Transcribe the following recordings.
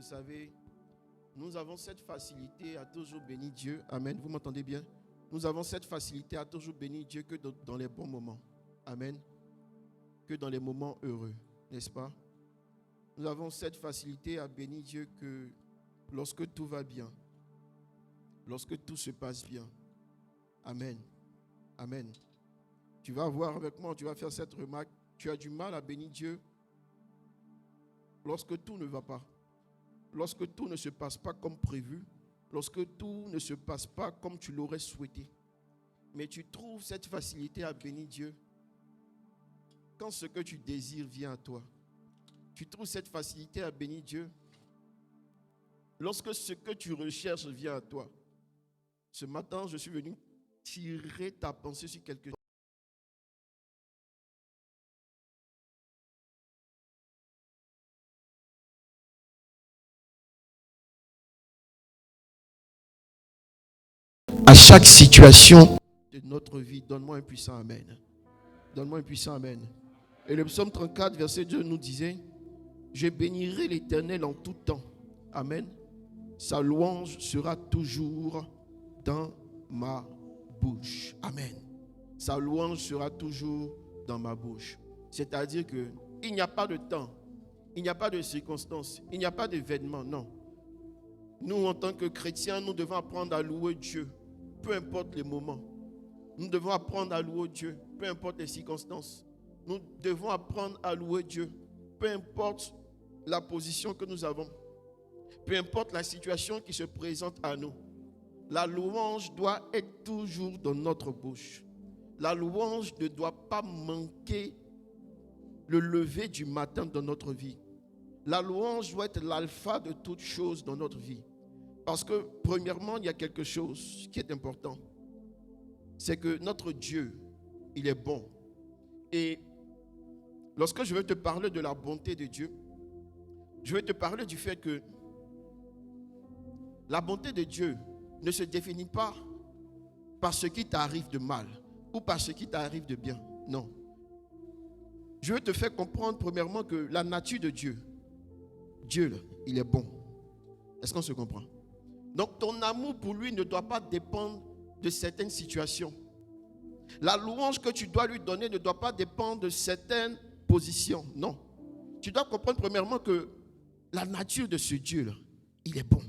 savez, nous avons cette facilité à toujours bénir Dieu. Amen. Vous m'entendez bien? Nous avons cette facilité à toujours bénir Dieu que dans les bons moments. Amen. Que dans les moments heureux, n'est-ce pas? Nous avons cette facilité à bénir Dieu que lorsque tout va bien, lorsque tout se passe bien. Amen. Amen. Tu vas voir avec moi, tu vas faire cette remarque. Tu as du mal à bénir Dieu lorsque tout ne va pas. Lorsque tout ne se passe pas comme prévu. Lorsque tout ne se passe pas comme tu l'aurais souhaité. Mais tu trouves cette facilité à bénir Dieu quand ce que tu désires vient à toi. Tu trouves cette facilité à bénir Dieu lorsque ce que tu recherches vient à toi. Ce matin, je suis venu tirer ta pensée sur quelque chose. À chaque situation de notre vie, donne-moi un puissant amen. Donne-moi un puissant amen. Et le psaume 34, verset 2 nous disait: je bénirai l'Éternel en tout temps. Amen. Sa louange sera toujours dans ma bouche. Amen. Sa louange sera toujours dans ma bouche. C'est-à-dire que il n'y a pas de temps, il n'y a pas de circonstances, il n'y a pas d'événement, non. Nous, en tant que chrétiens, nous devons apprendre à louer Dieu, peu importe les moments. Nous devons apprendre à louer Dieu, peu importe les circonstances. Nous devons apprendre à louer Dieu, peu importe la position que nous avons, peu importe la situation qui se présente à nous. La louange doit être toujours dans notre bouche. La louange ne doit pas manquer le lever du matin dans notre vie. La louange doit être l'alpha de toutes choses dans notre vie. Parce que, premièrement, il y a quelque chose qui est important. C'est que notre Dieu, il est bon. Et lorsque je vais te parler de la bonté de Dieu, je vais te parler du fait que la bonté de Dieu ne se définit pas par ce qui t'arrive de mal ou par ce qui t'arrive de bien. Non. Je vais te faire comprendre premièrement que la nature de Dieu, Dieu, il est bon. Est-ce qu'on se comprend? Donc ton amour pour lui ne doit pas dépendre de certaines situations. La louange que tu dois lui donner ne doit pas dépendre de certaines positions. Non. Tu dois comprendre premièrement que la nature de ce Dieu-là, il est bon.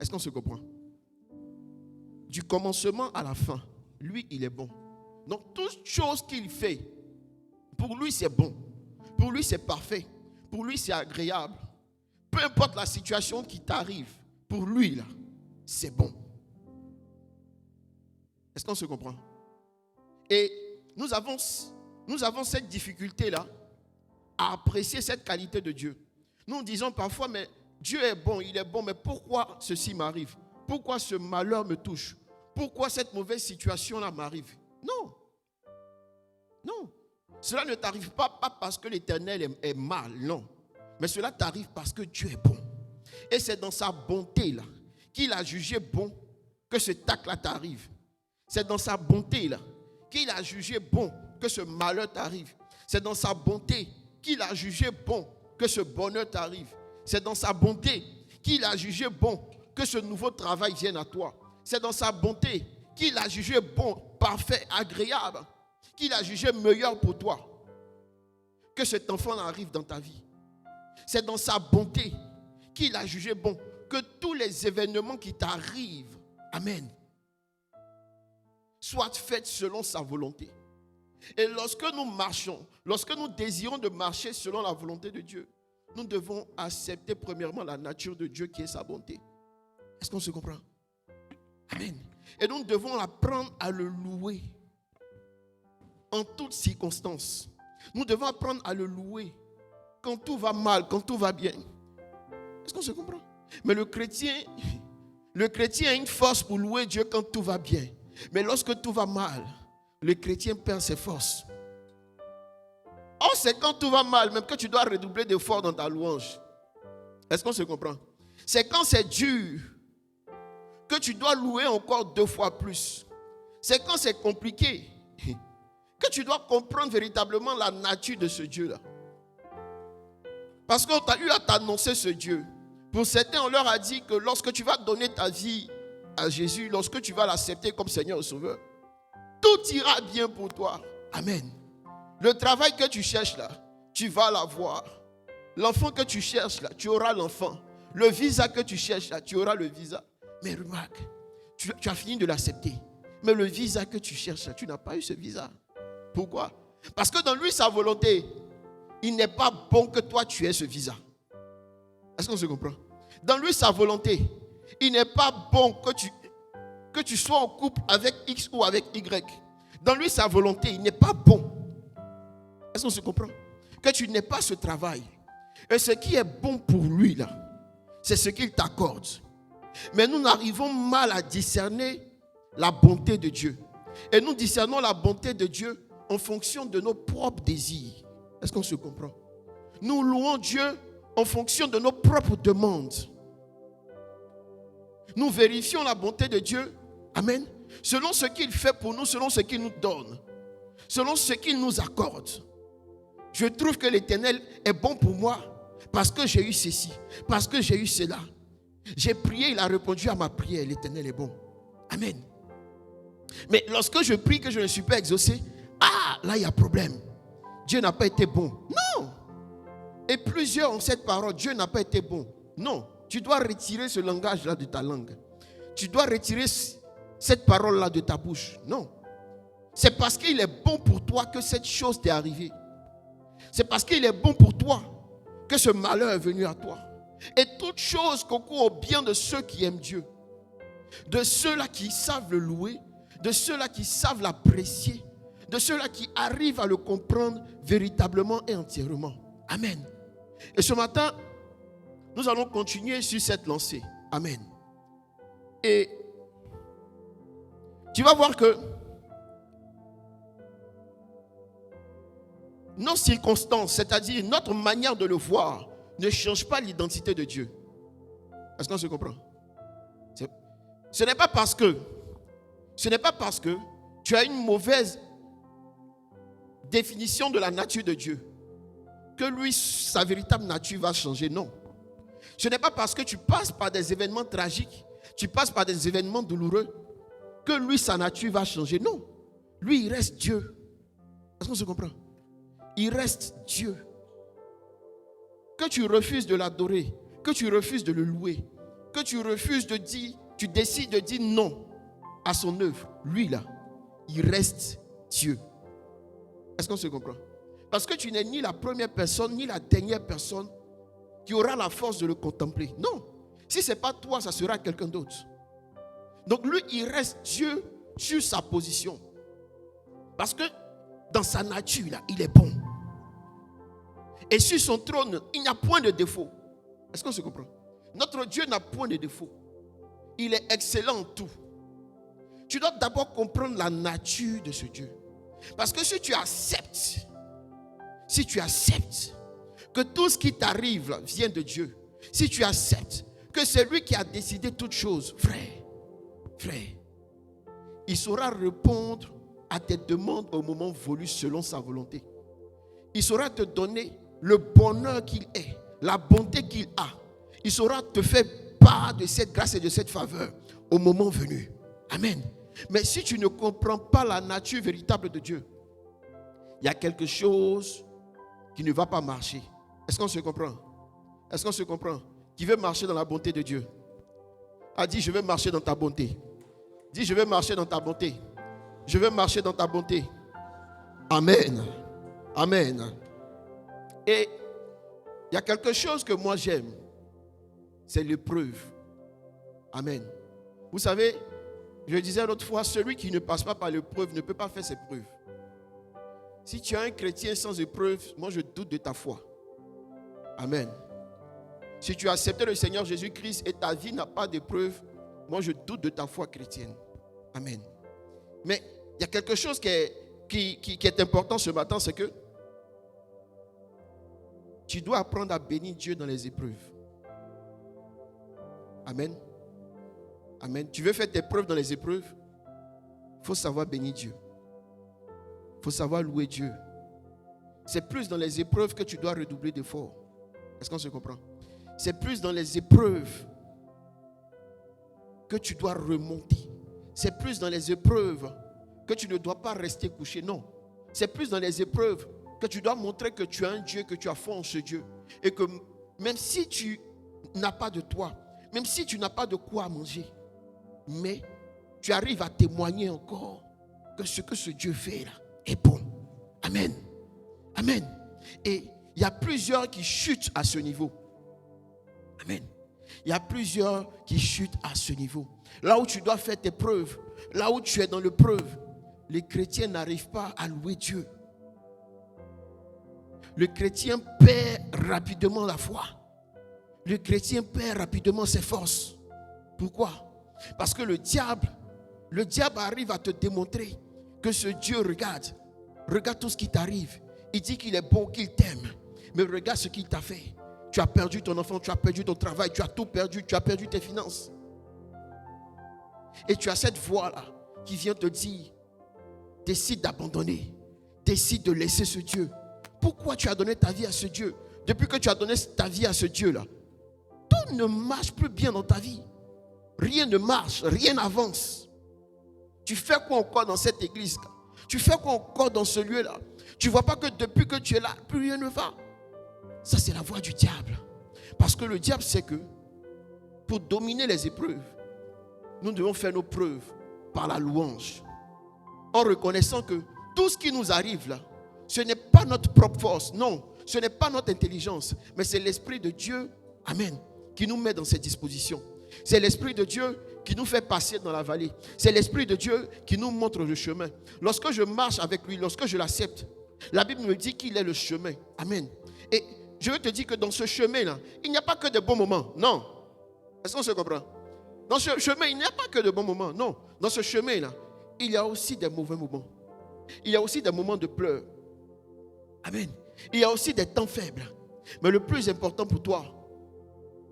Est-ce qu'on se comprend? Du commencement à la fin, lui, il est bon. Donc toute chose qu'il fait, pour lui, c'est bon. Pour lui, c'est parfait. Pour lui, c'est agréable. Peu importe la situation qui t'arrive, pour lui, là, c'est bon. Est-ce qu'on se comprend? Et nous avons cette difficulté-là à apprécier cette qualité de Dieu. Nous disons parfois, mais Dieu est bon, il est bon, mais pourquoi ceci m'arrive? Pourquoi ce malheur me touche? Pourquoi cette mauvaise situation-là m'arrive? Non. Non. Cela ne t'arrive pas parce que l'Éternel est mal, non. Mais cela t'arrive parce que Dieu est bon. Et c'est dans sa bonté-là qu'il a jugé bon que ce tac-là t'arrive. C'est dans sa bonté-là qu'il a jugé bon que ce malheur t'arrive. C'est dans sa bonté qu'il a jugé bon que ce bonheur t'arrive. C'est dans sa bonté qu'il a jugé bon que ce nouveau travail vienne à toi. C'est dans sa bonté qu'il a jugé bon, parfait, agréable, qu'il a jugé meilleur pour toi que cet enfant arrive dans ta vie. C'est dans sa bonté qu'il a jugé bon que tous les événements qui t'arrivent, amen, soient faits selon sa volonté. Et lorsque nous marchons, lorsque nous désirons de marcher selon la volonté de Dieu, nous devons accepter premièrement la nature de Dieu qui est sa bonté. Est-ce qu'on se comprend? Amen. Et nous devons apprendre à le louer en toutes circonstances. Nous devons apprendre à le louer quand tout va mal, quand tout va bien. Est-ce qu'on se comprend? Mais le chrétien a une force pour louer Dieu quand tout va bien. Mais lorsque tout va mal, le chrétien perd ses forces. Or, c'est quand tout va mal, même que tu dois redoubler d'efforts dans ta louange. Est-ce qu'on se comprend? C'est quand c'est dur que tu dois louer encore 2 fois plus. C'est quand c'est compliqué que tu dois comprendre véritablement la nature de ce Dieu-là. Parce qu'on t'a eu à t'annoncer ce Dieu. Pour certains, on leur a dit que lorsque tu vas donner ta vie à Jésus, lorsque tu vas l'accepter comme Seigneur et Sauveur, tout ira bien pour toi. Amen. Le travail que tu cherches là, tu vas l'avoir. L'enfant que tu cherches là, tu auras l'enfant. Le visa que tu cherches là, tu auras le visa. Mais remarque, tu as fini de l'accepter. Mais le visa que tu cherches là, tu n'as pas eu ce visa. Pourquoi? Parce que dans lui, sa volonté, il n'est pas bon que toi tu aies ce visa. Est-ce qu'on se comprend? Dans lui, sa volonté, il n'est pas bon que tu sois en couple avec X ou avec Y. Dans lui, sa volonté, il n'est pas bon. Est-ce qu'on se comprend? Que tu n'aies pas ce travail. Et ce qui est bon pour lui, là, c'est ce qu'il t'accorde. Mais nous n'arrivons mal à discerner la bonté de Dieu. Et nous discernons la bonté de Dieu en fonction de nos propres désirs. Est-ce qu'on se comprend? Nous louons Dieu en fonction de nos propres demandes. Nous vérifions la bonté de Dieu, amen, selon ce qu'il fait pour nous, selon ce qu'il nous donne, selon ce qu'il nous accorde. Je trouve que l'Éternel est bon pour moi parce que j'ai eu ceci, parce que j'ai eu cela. J'ai prié, il a répondu à ma prière, l'Éternel est bon. Amen. Mais lorsque je prie que je ne suis pas exaucé, là il y a problème. Dieu n'a pas été bon. Non. Et plusieurs ont cette parole, Dieu n'a pas été bon. Non. Tu dois retirer ce langage-là de ta langue. Tu dois retirer cette parole-là de ta bouche. Non. C'est parce qu'il est bon pour toi que cette chose t'est arrivée. C'est parce qu'il est bon pour toi que ce malheur est venu à toi. Et toute chose concourt au bien de ceux qui aiment Dieu. De ceux-là qui savent le louer. De ceux-là qui savent l'apprécier. De ceux-là qui arrivent à le comprendre véritablement et entièrement. Amen. Et ce matin, nous allons continuer sur cette lancée. Amen. Et tu vas voir que nos circonstances, c'est-à-dire notre manière de le voir, ne change pas l'identité de Dieu. Est-ce qu'on se comprend? Ce n'est pas parce que tu as une mauvaise définition de la nature de Dieu que lui, sa véritable nature va changer. Non. Ce n'est pas parce que tu passes par des événements tragiques, tu passes par des événements douloureux, que lui, sa nature va changer. Non. Lui, il reste Dieu. Est-ce qu'on se comprend? Il reste Dieu. Que tu refuses de l'adorer, que tu refuses de le louer, que tu refuses de dire, tu décides de dire non à son œuvre. Lui, là, il reste Dieu. Est-ce qu'on se comprend? Parce que tu n'es ni la première personne, ni la dernière personne qui aura la force de le contempler. Non. Si ce n'est pas toi, ça sera quelqu'un d'autre. Donc lui, il reste Dieu sur sa position. Parce que dans sa nature, là, il est bon. Et sur son trône, il n'y a point de défaut. Est-ce qu'on se comprend? Notre Dieu n'a point de défaut. Il est excellent en tout. Tu dois d'abord comprendre la nature de ce Dieu. Parce que si tu acceptes que tout ce qui t'arrive là, vient de Dieu, si tu acceptes que c'est lui qui a décidé toutes choses, frère, il saura répondre à tes demandes au moment voulu selon sa volonté. Il saura te donner le bonheur qu'il est, la bonté qu'il a. Il saura te faire part de cette grâce et de cette faveur au moment venu. Amen. Mais si tu ne comprends pas la nature véritable de Dieu, il y a quelque chose qui ne va pas marcher. Est-ce qu'on se comprend? Est-ce qu'on se comprend? Qui veut marcher dans la bonté de Dieu? A dit, je veux marcher dans ta bonté. Dis, je veux marcher dans ta bonté. Je veux marcher dans ta bonté. Amen. Amen. Et il y a quelque chose que moi j'aime. C'est l'épreuve. Amen. Vous savez, je disais l'autre fois, celui qui ne passe pas par l'épreuve ne peut pas faire ses preuves. Si tu es un chrétien sans épreuve, moi je doute de ta foi. Amen. Si tu as accepté le Seigneur Jésus-Christ et ta vie n'a pas d'épreuve, moi je doute de ta foi chrétienne. Amen. Mais il y a quelque chose qui est important ce matin, c'est que tu dois apprendre à bénir Dieu dans les épreuves. Amen. Amen. Tu veux faire tes preuves dans les épreuves? Il faut savoir bénir Dieu. Il faut savoir louer Dieu. C'est plus dans les épreuves que tu dois redoubler d'efforts. Est-ce qu'on se comprend? C'est plus dans les épreuves que tu dois remonter. C'est plus dans les épreuves que tu ne dois pas rester couché. Non. C'est plus dans les épreuves que tu dois montrer que tu as un Dieu, que tu as foi en ce Dieu. Et que même si tu n'as pas de toit, même si tu n'as pas de quoi manger, mais tu arrives à témoigner encore que ce que ce Dieu fait là est bon. Amen. Amen. Et il y a plusieurs qui chutent à ce niveau. Amen. Il y a plusieurs qui chutent à ce niveau. Là où tu dois faire tes preuves, là où tu es dans l'épreuve, les chrétiens n'arrivent pas à louer Dieu. Le chrétien perd rapidement la foi. Le chrétien perd rapidement ses forces. Pourquoi? Parce que le diable arrive à te démontrer que ce Dieu regarde tout ce qui t'arrive. Il dit qu'il est bon, qu'il t'aime. Mais regarde ce qu'il t'a fait. Tu as perdu ton enfant, tu as perdu ton travail, tu as tout perdu, tu as perdu tes finances. Et tu as cette voix-là qui vient te dire, décide d'abandonner, décide de laisser ce Dieu. Pourquoi tu as donné ta vie à ce Dieu? Depuis que tu as donné ta vie à ce Dieu-là, tout ne marche plus bien dans ta vie. Rien ne marche, rien n'avance. Tu fais quoi encore dans cette église? Tu fais quoi encore dans ce lieu-là? Tu ne vois pas que depuis que tu es là, plus rien ne va. Ça, c'est la voix du diable. Parce que le diable sait que pour dominer les épreuves, nous devons faire nos preuves par la louange. En reconnaissant que tout ce qui nous arrive là, ce n'est pas notre propre force, non. Ce n'est pas notre intelligence, mais c'est l'Esprit de Dieu, amen, qui nous met dans ces dispositions. C'est l'Esprit de Dieu qui nous fait passer dans la vallée. C'est l'Esprit de Dieu qui nous montre le chemin. Lorsque je marche avec lui, lorsque je l'accepte, la Bible me dit qu'il est le chemin. Amen. Et je veux te dire que dans ce chemin-là, il n'y a pas que de bons moments. Non. Est-ce qu'on se comprend? Dans ce chemin, il n'y a pas que de bons moments. Non. Dans ce chemin-là, il y a aussi des mauvais moments. Il y a aussi des moments de pleurs. Amen. Il y a aussi des temps faibles. Mais le plus important pour toi,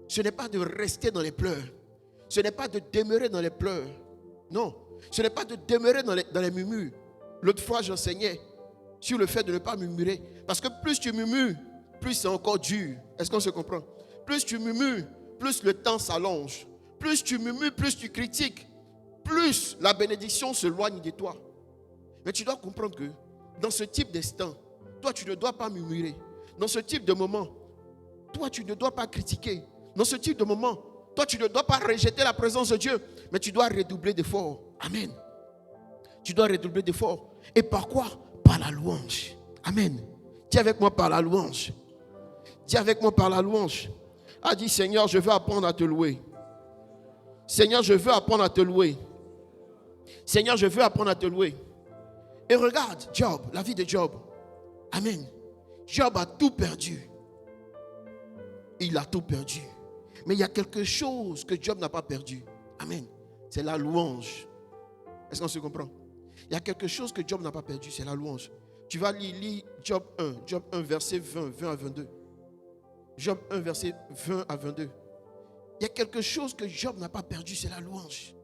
ce n'est pas de rester dans les pleurs. Ce n'est pas de demeurer dans les pleurs. Non. Ce n'est pas de demeurer dans les murmures. L'autre fois, j'enseignais sur le fait de ne pas murmurer. Parce que plus tu murmures, plus c'est encore dur. Est-ce qu'on se comprend? Plus tu murmures, plus le temps s'allonge. Plus tu murmures, plus tu critiques, plus la bénédiction s'éloigne de toi. Mais tu dois comprendre que dans ce type d'instant, toi, tu ne dois pas murmurer. Dans ce type de moment, toi, tu ne dois pas critiquer. Dans ce type de moment, toi, tu ne dois pas rejeter la présence de Dieu, mais tu dois redoubler d'efforts. Amen. Tu dois redoubler d'efforts. Et par quoi? Par la louange. Amen. Dis avec moi par la louange. Dis avec moi par la louange. Ah, dis Seigneur, je veux apprendre à te louer. Seigneur, je veux apprendre à te louer. Seigneur, je veux apprendre à te louer. Et regarde Job, la vie de Job. Amen. Job a tout perdu. Il a tout perdu. Mais il y a quelque chose que Job n'a pas perdu. Amen. C'est la louange. Est-ce qu'on se comprend? Il y a quelque chose que Job n'a pas perdu, c'est la louange. Tu vas lire Job 1, verset 20 à 22. Job 1, verset 20 à 22. Il y a quelque chose que Job n'a pas perdu, c'est la louange.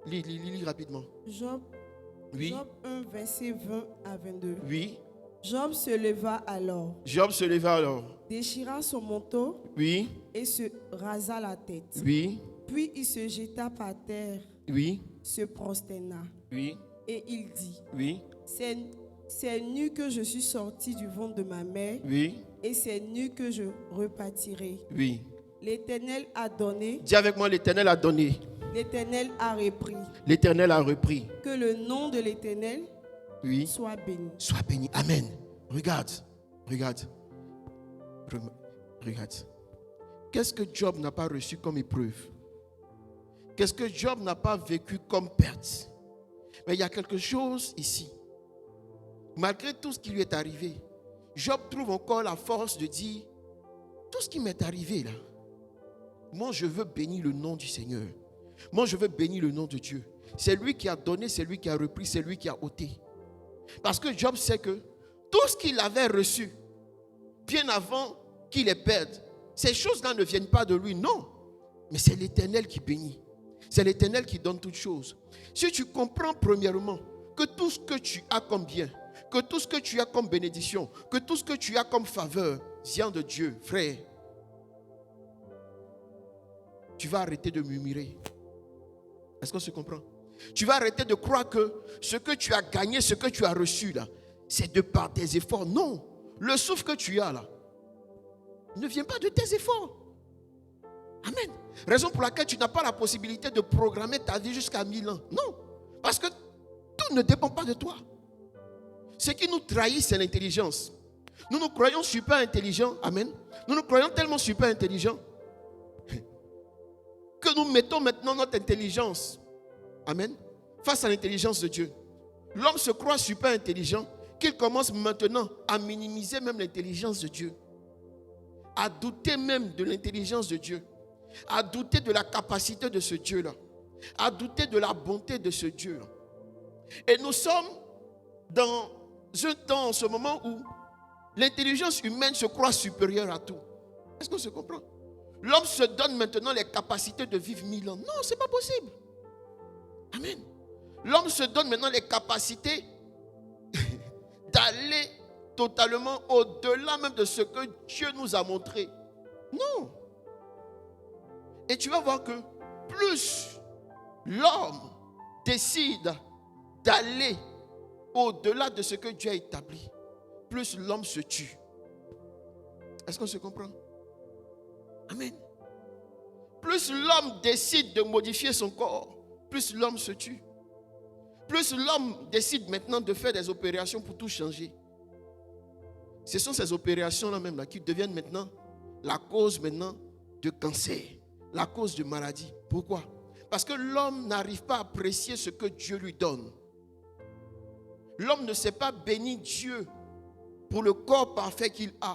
Lis rapidement. Job, oui. Job 1, verset 20 à 22. Oui. Job se leva alors. Job se leva alors. Déchira son manteau. Oui. Et se rasa la tête. Oui. Puis il se jeta par terre. Oui. Se prosterna. Oui. Et il dit. Oui. C'est nu que je suis sorti du ventre de ma mère. Oui. Et c'est nu que je repartirai. Oui. L'Éternel a donné. Dis avec moi, l'Éternel a donné. L'Éternel a repris. L'Éternel a repris. Que le nom de l'Éternel oui. soit béni. Soit béni. Amen. Regarde. Qu'est-ce que Job n'a pas reçu comme épreuve? Qu'est-ce que Job n'a pas vécu comme perte? Mais il y a quelque chose ici. Malgré tout ce qui lui est arrivé, Job trouve encore la force de dire, tout ce qui m'est arrivé là, moi je veux bénir le nom du Seigneur. Moi je veux bénir le nom de Dieu. C'est lui qui a donné, c'est lui qui a repris, c'est lui qui a ôté. Parce que Job sait que tout ce qu'il avait reçu, bien avant qu'il les perde, ces choses-là ne viennent pas de lui, non. Mais c'est l'Éternel qui bénit. C'est l'Éternel qui donne toutes choses. Si tu comprends premièrement que tout ce que tu as comme bien, que tout ce que tu as comme bénédiction, que tout ce que tu as comme faveur viens de Dieu, frère, tu vas arrêter de murmurer. Est-ce qu'on se comprend? Tu vas arrêter de croire que ce que tu as gagné, ce que tu as reçu là, c'est de par tes efforts. Non, le souffle que tu as là ne vient pas de tes efforts. Amen. Raison pour laquelle tu n'as pas la possibilité de programmer ta vie jusqu'à 1000 ans. Non, parce que tout ne dépend pas de toi. Ce qui nous trahit, c'est l'intelligence. Nous nous croyons super intelligents. Amen. Nous nous croyons tellement super intelligents que nous mettons maintenant notre intelligence, amen, face à l'intelligence de Dieu. L'homme se croit super intelligent qu'il commence maintenant à minimiser même l'intelligence de Dieu, à douter même de l'intelligence de Dieu, à douter de la capacité de ce Dieu-là, à douter de la bonté de ce Dieu-là. Et nous sommes dans un temps en ce moment où l'intelligence humaine se croit supérieure à tout. Est-ce qu'on se comprend? L'homme se donne maintenant les capacités de vivre 1000 ans. Non, ce n'est pas possible. Amen. L'homme se donne maintenant les capacités d'aller totalement au-delà même de ce que Dieu nous a montré. Non. Et tu vas voir que plus l'homme décide d'aller au-delà de ce que Dieu a établi, plus l'homme se tue. Est-ce qu'on se comprend? Amen. Plus l'homme décide de modifier son corps, plus l'homme se tue. Plus l'homme décide maintenant de faire des opérations pour tout changer. Ce sont ces opérations-là même là qui deviennent maintenant la cause maintenant de cancer, la cause de maladie. Pourquoi? Parce que l'homme n'arrive pas à apprécier ce que Dieu lui donne. L'homme ne sait pas bénir Dieu pour le corps parfait qu'il a.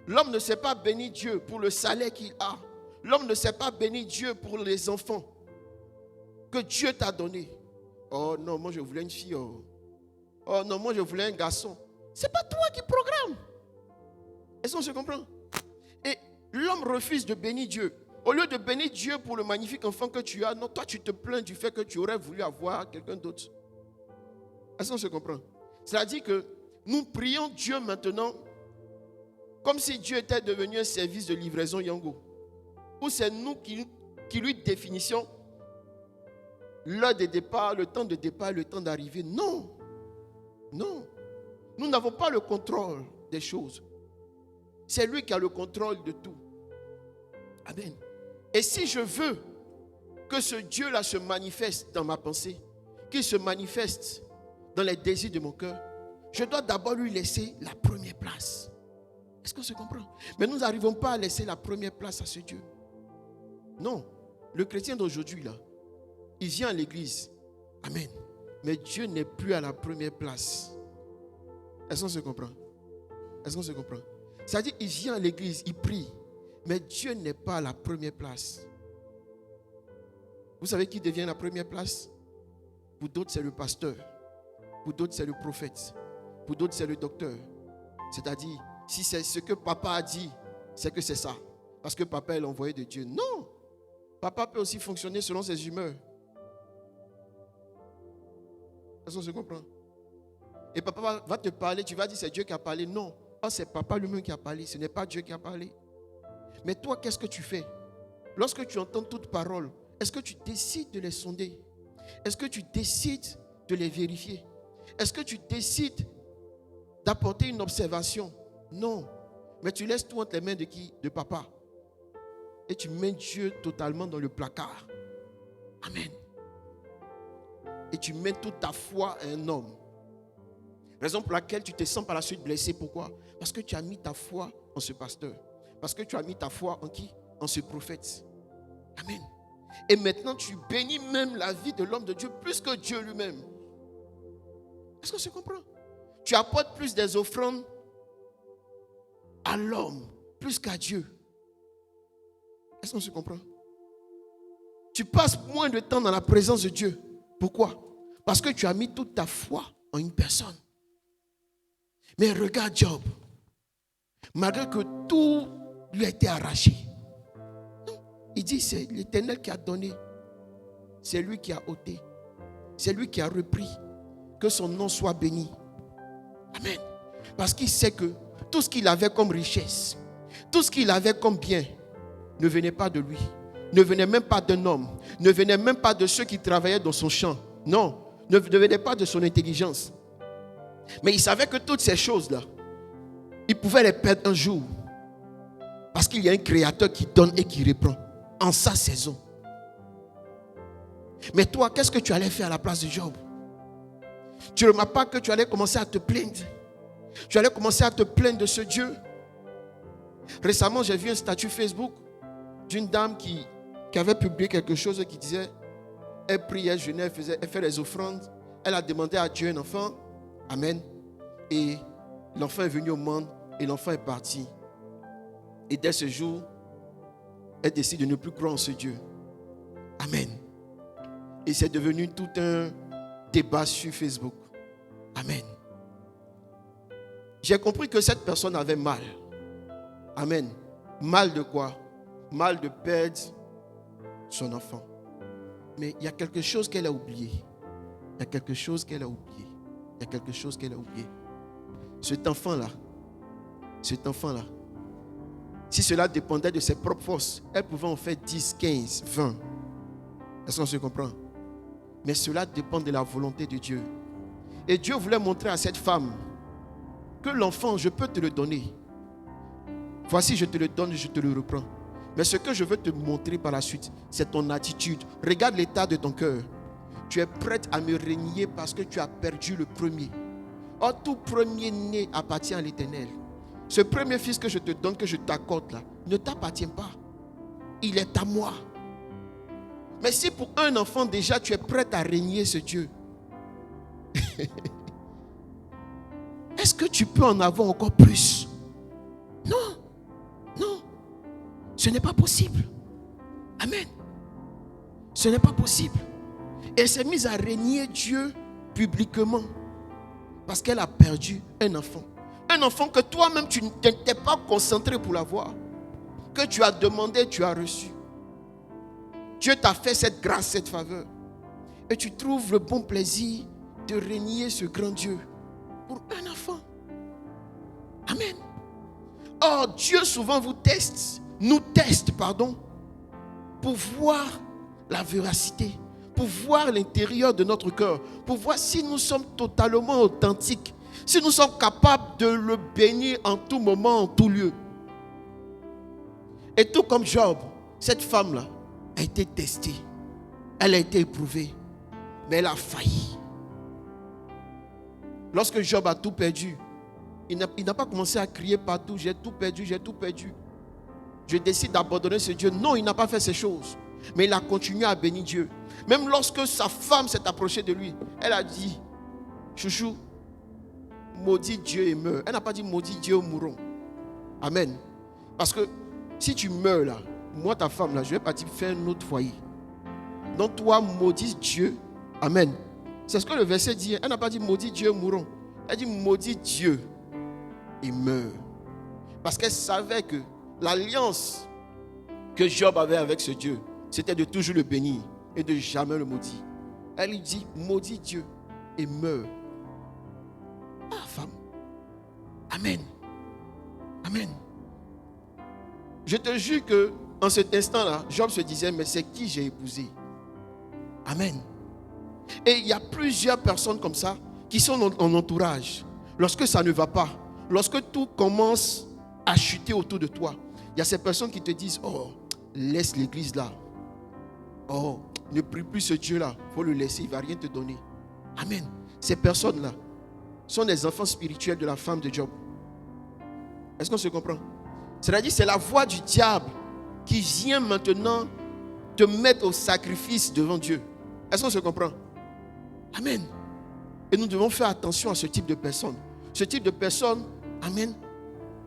L'homme ne sait pas bénir Dieu pour le salaire qu'il a. L'homme ne sait pas bénir Dieu pour les enfants que Dieu t'a donné. Oh non, moi je voulais une fille. Oh non, moi je voulais un garçon. Ce n'est pas toi qui programme. Est-ce qu'on se comprend? Et l'homme refuse de bénir Dieu. Au lieu de bénir Dieu pour le magnifique enfant que tu as, non, toi tu te plains du fait que tu aurais voulu avoir quelqu'un d'autre. Est-ce qu'on se comprend? C'est-à-dire que nous prions Dieu maintenant comme si Dieu était devenu un service de livraison Yango. Ou c'est nous qui lui définissions l'heure de départ, le temps de départ, le temps d'arrivée. Non. Non. Nous n'avons pas le contrôle des choses. C'est lui qui a le contrôle de tout. Amen. Et si je veux que ce Dieu-là se manifeste dans ma pensée, qu'il se manifeste dans les désirs de mon cœur, je dois d'abord lui laisser la première place. Est-ce qu'on se comprend? Mais nous n'arrivons pas à laisser la première place à ce Dieu. Non. Le chrétien d'aujourd'hui, là, il vient à l'église. Amen. Mais Dieu n'est plus à la première place. Est-ce qu'on se comprend? Est-ce qu'on se comprend? C'est-à-dire, il vient à l'église, il prie. Mais Dieu n'est pas à la première place. Vous savez qui devient la première place? Pour d'autres, c'est le pasteur. Pour d'autres, c'est le prophète. Pour d'autres, c'est le docteur. C'est-à-dire, si c'est ce que papa a dit, c'est que c'est ça. Parce que papa est l'envoyé de Dieu. Non. Papa peut aussi fonctionner selon ses humeurs. Est-ce qu'on se comprend? Et papa va te parler, tu vas dire c'est Dieu qui a parlé. Non. Oh, c'est papa lui-même qui a parlé. Ce n'est pas Dieu qui a parlé. Mais toi, qu'est-ce que tu fais? Lorsque tu entends toutes paroles, est-ce que tu décides de les sonder? Est-ce que tu décides de les vérifier? Est-ce que tu décides d'apporter une observation? Non. Mais tu laisses tout entre les mains de qui? De papa. Et tu mets Dieu totalement dans le placard. Amen. Et tu mets toute ta foi à un homme. Raison pour laquelle tu te sens par la suite blessé. Pourquoi? Parce que tu as mis ta foi en ce pasteur. Parce que tu as mis ta foi en qui? En ce prophète. Amen. Et maintenant tu bénis même la vie de l'homme de Dieu plus que Dieu lui-même. Est-ce qu'on se comprend? Tu apportes plus des offrandes à l'homme plus qu'à Dieu. Est-ce qu'on se comprend? Tu passes moins de temps dans la présence de Dieu. Pourquoi? Parce que tu as mis toute ta foi en une personne. Mais regarde Job. Malgré que tout lui a été arraché. Non. Il dit c'est l'Éternel qui a donné. C'est lui qui a ôté. C'est lui qui a repris. Que son nom soit béni. Amen. Parce qu'il sait que tout ce qu'il avait comme richesse, tout ce qu'il avait comme bien, ne venait pas de lui, ne venait même pas d'un homme, ne venait même pas de ceux qui travaillaient dans son champ. Non, ne venait pas de son intelligence. Mais il savait que toutes ces choses-là, il pouvait les perdre un jour. Parce qu'il y a un créateur qui donne et qui reprend en sa saison. Mais toi, qu'est-ce que tu allais faire à la place de Job? Tu ne remarques pas que tu allais commencer à te plaindre. Tu allais commencer à te plaindre de ce Dieu. Récemment, j'ai vu un statut Facebook d'une dame qui avait publié quelque chose qui disait, elle priait, elle jeûnait, elle fait les offrandes. Elle a demandé à Dieu un enfant. Amen. Et l'enfant est venu au monde et l'enfant est parti. Et dès ce jour, elle décide de ne plus croire en ce Dieu. Amen. Et c'est devenu tout un débat sur Facebook. Amen. J'ai compris que cette personne avait mal. Amen. Mal de quoi? Mal de perdre son enfant. Mais il y a quelque chose qu'elle a oublié. Il y a quelque chose qu'elle a oublié. Il y a quelque chose qu'elle a oublié. Cet enfant-là, si cela dépendait de ses propres forces, elle pouvait en faire 10, 15, 20. Est-ce qu'on se comprend? Mais cela dépend de la volonté de Dieu. Et Dieu voulait montrer à cette femme que l'enfant, je peux te le donner. Voici, je te le donne, je te le reprends. Mais ce que je veux te montrer par la suite, c'est ton attitude. Regarde l'état de ton cœur. Tu es prête à me régner parce que tu as perdu le premier. Or, tout premier-né appartient à l'Éternel. Ce premier fils que je te donne, que je t'accorde là, ne t'appartient pas. Il est à moi. Mais si pour un enfant déjà tu es prête à régner ce Dieu, est-ce que tu peux en avoir encore plus? Non. Non. Ce n'est pas possible. Amen. Ce n'est pas possible. Elle s'est mise à régner Dieu publiquement parce qu'elle a perdu un enfant. Un enfant que toi-même tu ne t'es pas concentré pour l'avoir. Que tu as demandé, tu as reçu. Dieu t'a fait cette grâce, cette faveur. Et tu trouves le bon plaisir de régner ce grand Dieu pour un enfant. Amen. Or, Dieu souvent nous teste, pour voir la véracité, pour voir l'intérieur de notre cœur, pour voir si nous sommes totalement authentiques, si nous sommes capables de le bénir en tout moment, en tout lieu. Et tout comme Job, cette femme-là a été testée, elle a été éprouvée, mais elle a failli. Lorsque Job a tout perdu, il n'a pas commencé à crier partout, j'ai tout perdu, je décide d'abandonner ce Dieu. Non, il n'a pas fait ces choses, mais il a continué à bénir Dieu. Même lorsque sa femme s'est approchée de lui, elle a dit, chouchou, maudit Dieu et meurs. Elle n'a pas dit maudit Dieu, mourons. Amen. Parce que si tu meurs là, moi ta femme là, je vais partir faire un autre foyer. Donc toi, maudis Dieu. Amen. C'est ce que le verset dit. Elle n'a pas dit maudit Dieu, mourons. Elle dit maudit Dieu et meurt. Parce qu'elle savait que l'alliance que Job avait avec ce Dieu, c'était de toujours le bénir et de jamais le maudire. Elle lui dit maudit Dieu et meurt. Ah, femme. Amen. Amen. Je te jure que en cet instant-là, Job se disait, mais c'est qui j'ai épousé? Amen. Et il y a plusieurs personnes comme ça qui sont en entourage. Lorsque ça ne va pas, lorsque tout commence à chuter autour de toi, il y a ces personnes qui te disent, oh, laisse l'église là. Oh, ne prie plus ce Dieu-là. Il faut le laisser, il ne va rien te donner. Amen. Ces personnes-là sont des enfants spirituels de la femme de Job. Est-ce qu'on se comprend? C'est-à-dire, c'est la voix du diable qui vient maintenant te mettre au sacrifice devant Dieu. Est-ce qu'on se comprend? Amen. Et nous devons faire attention à ce type de personnes. Ce type de personnes, amen,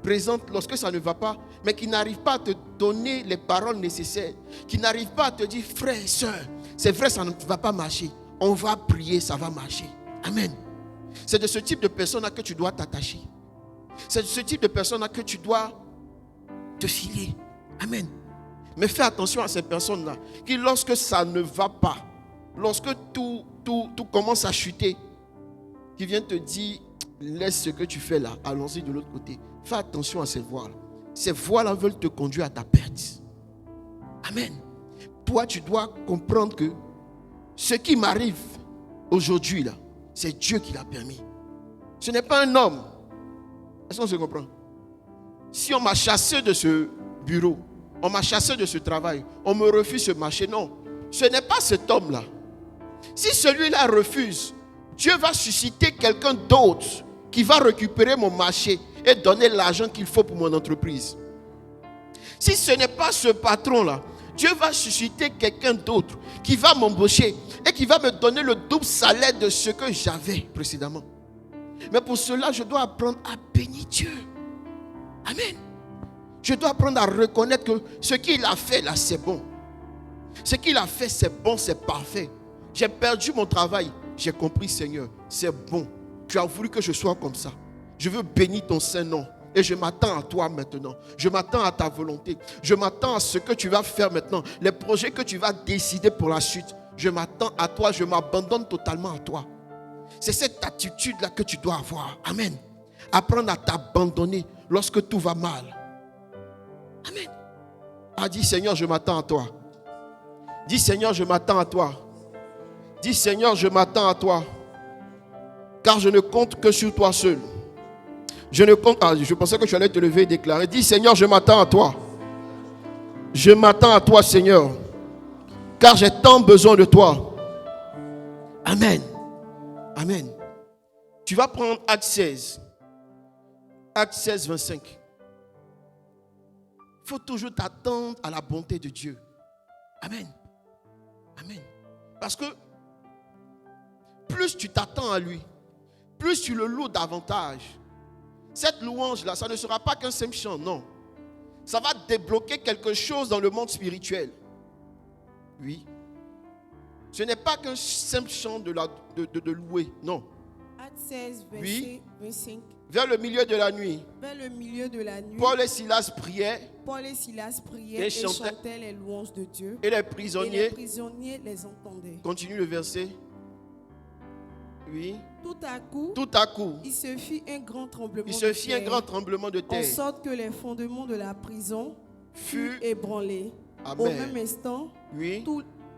présente lorsque ça ne va pas, mais qui n'arrive pas à te donner les paroles nécessaires, qui n'arrive pas à te dire, frère et soeur, c'est vrai, ça ne va pas marcher. On va prier, ça va marcher. Amen. C'est de ce type de personnes-là que tu dois t'attacher. C'est de ce type de personnes-là que tu dois te filer. Amen. Mais fais attention à ces personnes-là qui, lorsque ça ne va pas, lorsque tout commence à chuter, qui viennent te dire, laisse ce que tu fais là, allons-y de l'autre côté. Fais attention à ces voies-là. Ces voies-là veulent te conduire à ta perte. Amen. Toi, tu dois comprendre que ce qui m'arrive aujourd'hui, là, c'est Dieu qui l'a permis. Ce n'est pas un homme. Est-ce qu'on se comprend? Si on m'a chassé de ce bureau, on m'a chassé de ce travail, on me refuse ce marché, non. Ce n'est pas cet homme-là. Si celui-là refuse, Dieu va susciter quelqu'un d'autre qui va récupérer mon marché et donner l'argent qu'il faut pour mon entreprise. Si ce n'est pas ce patron-là, Dieu va susciter quelqu'un d'autre qui va m'embaucher et qui va me donner le double salaire de ce que j'avais précédemment. Mais pour cela, je dois apprendre à bénir Dieu. Amen. Je dois apprendre à reconnaître que ce qu'il a fait là, c'est bon. Ce qu'il a fait, c'est bon, c'est parfait. J'ai perdu mon travail. J'ai compris, Seigneur, c'est bon. Tu as voulu que je sois comme ça. Je veux bénir ton Saint-Nom. Et je m'attends à toi maintenant. Je m'attends à ta volonté. Je m'attends à ce que tu vas faire maintenant. Les projets que tu vas décider pour la suite. Je m'attends à toi. Je m'abandonne totalement à toi. C'est cette attitude-là que tu dois avoir. Amen. Apprendre à t'abandonner lorsque tout va mal. Amen. Ah, dis Seigneur, je m'attends à toi. Dis Seigneur, je m'attends à toi. Dis Seigneur, je m'attends à toi. Car je ne compte que sur toi seul. Je pensais que tu allais te lever et déclarer. Dis Seigneur, je m'attends à toi. Je m'attends à toi, Seigneur. Car j'ai tant besoin de toi. Amen. Amen. Tu vas prendre Acte 16. Acte 16, 25. Il faut toujours t'attendre à la bonté de Dieu. Amen. Amen. Parce que plus tu t'attends à lui, plus tu le loues davantage. Cette louange-là, ça ne sera pas qu'un simple chant, non. Ça va débloquer quelque chose dans le monde spirituel. Oui. Ce n'est pas qu'un simple chant de louer, non. Acte 16, verset Oui. 25. Vers le milieu de la nuit, Vers le milieu de la nuit, Paul et Silas priaient Paul et Silas priaient et et chantaient. chantaient les louanges de Dieu. Et les Et les prisonniers, prisonniers les entendaient. continue le verset. Oui. Tout à coup, il se fit un grand tremblement de terre. En terre. sorte que les fondements de la prison Fut furent ébranlés. Amen. Au même instant, Oui.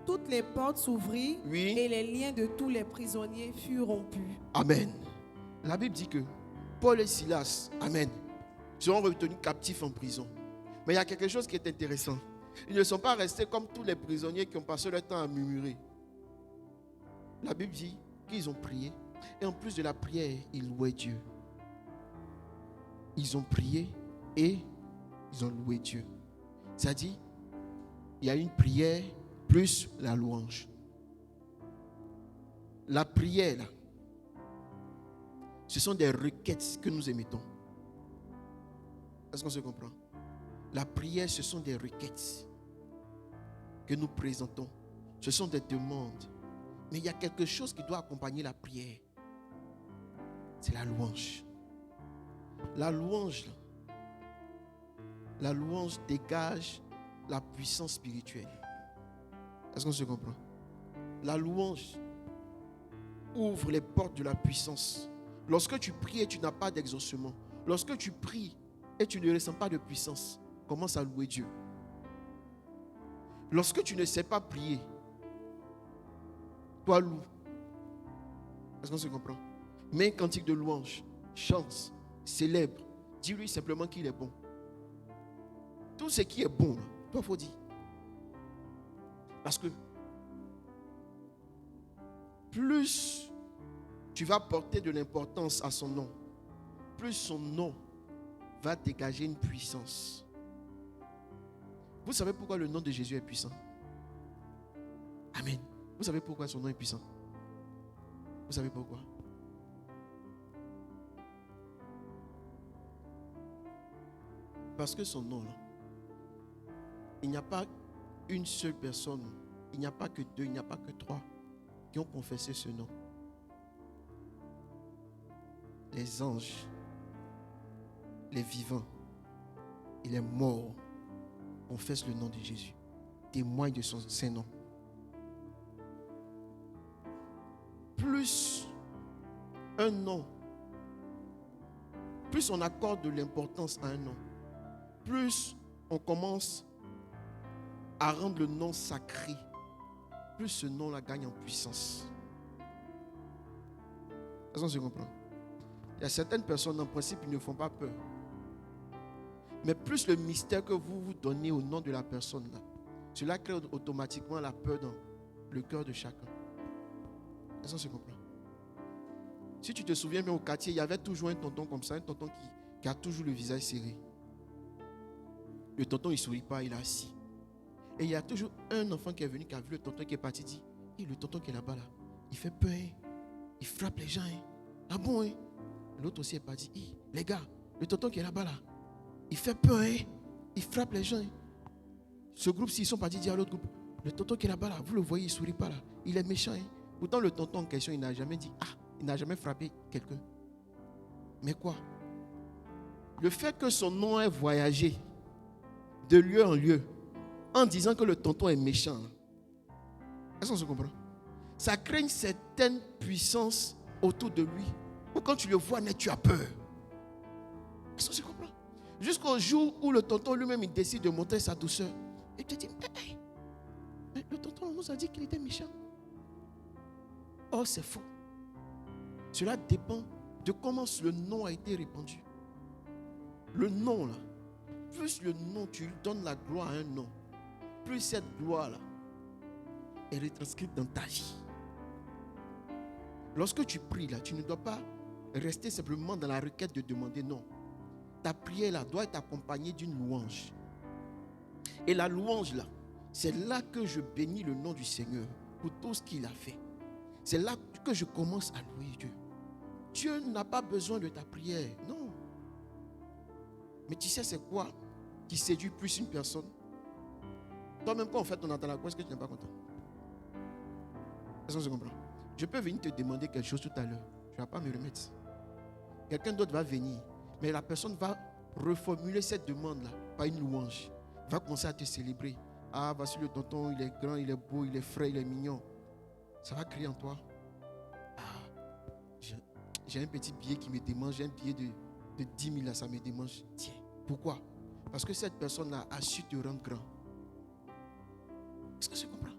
toutes les portes s'ouvrirent Oui. et les liens de tous les prisonniers furent rompus. Amen. La Bible dit que Paul et Silas, amen, seront retenus captifs en prison. Mais il y a quelque chose qui est intéressant. Ils ne sont pas restés comme tous les prisonniers qui ont passé leur temps à murmurer. La Bible dit qu'ils ont prié. Et en plus de la prière, ils louaient Dieu. Ils ont prié et ils ont loué Dieu. C'est-à-dire, il y a une prière plus la louange. La prière, là, ce sont des requêtes que nous émettons. Est-ce qu'on se comprend? La prière, ce sont des requêtes que nous présentons. Ce sont des demandes. Mais il y a quelque chose qui doit accompagner la prière. C'est la louange. La louange dégage la puissance spirituelle. Est-ce qu'on se comprend? La louange ouvre les portes de la puissance. Lorsque tu pries et tu n'as pas d'exaucement, lorsque tu pries et tu ne ressens pas de puissance, commence à louer Dieu. Lorsque tu ne sais pas prier, toi loue. Est-ce qu'on se comprend? Mets un cantique de louange, chante, célèbre, dis-lui simplement qu'il est bon. Tout ce qui est bon, toi il faut dire. Parce que plus tu vas porter de l'importance à son nom, plus son nom va dégager une puissance. Vous savez pourquoi le nom de Jésus est puissant? Amen. Vous savez pourquoi son nom est puissant? Vous savez pourquoi? Parce que son nom, là, il n'y a pas une seule personne, il n'y a pas que deux, il n'y a pas que trois qui ont confessé ce nom. Les anges, les vivants et les morts confessent le nom de Jésus, témoignent de son Saint-Nom. Plus un nom plus on accorde de l'importance à un nom, plus on commence à rendre le nom sacré, plus ce nom-là gagne en puissance. Est-ce qu'on se comprend? Il y a certaines personnes, en principe, ils ne font pas peur. Mais plus le mystère que vous donnez au nom de la personne, là, cela crée automatiquement la peur dans le cœur de chacun. Est-ce qu'on se comprend? Si tu te souviens bien au quartier, il y avait toujours un tonton comme ça, un tonton qui a toujours le visage serré. Le tonton, il ne sourit pas, il est assis. Et il y a toujours un enfant qui est venu, qui a vu le tonton qui est parti, dit, le tonton qui est là-bas, là, il fait peur, hein? Il frappe les gens. Hein? Ah bon? Hein? L'autre aussi est parti, les gars, le tonton qui est là-bas, là, il fait peur, hein? Il frappe les gens. Hein? Ce groupe-ci, ils sont partis dire à l'autre groupe, le tonton qui est là-bas, là, vous le voyez, il ne sourit pas, là, il est méchant. Hein? Pourtant, le tonton en question, il n'a jamais dit, il n'a jamais frappé quelqu'un. Mais quoi? Le fait que son nom ait voyagé de lieu en lieu, en disant que le tonton est méchant, est-ce qu'on se comprend? Ça crée une certaine puissance autour de lui. Ou quand tu le vois net, tu as peur. Est-ce qu'on se comprend? Jusqu'au jour où le tonton lui-même il décide de montrer sa douceur. Et tu te dis, mais le tonton nous a dit qu'il était méchant. Oh, c'est faux. Cela dépend de comment le nom a été répandu. Le nom là, plus le nom, tu donnes la gloire à un nom, plus cette gloire là est retranscrite dans ta vie. Lorsque tu pries là, tu ne dois pas rester simplement dans la requête de demander, non. Ta prière là doit être accompagnée d'une louange. Et la louange là, c'est là que je bénis le nom du Seigneur pour tout ce qu'il a fait. C'est là que je commence à louer Dieu. Dieu n'a pas besoin de ta prière, non. Mais tu sais c'est quoi qui séduit plus une personne? Toi-même quand on fait ton entend la quoi, est-ce que tu n'es pas content? Est-ce que je comprends? Je peux venir te demander quelque chose tout à l'heure. Tu ne vas pas me remettre. Quelqu'un d'autre va venir. Mais la personne va reformuler cette demande-là par une louange. Va commencer à te célébrer. Ah, voici le tonton, il est grand, il est beau, il est frais, il est mignon. Ça va crier en toi. Ah, j'ai un petit billet qui me démange, j'ai un billet de 10 000 là, ça me démange. Tiens, pourquoi? Parce que cette personne-là a su te rendre grand. Est-ce que tu comprends?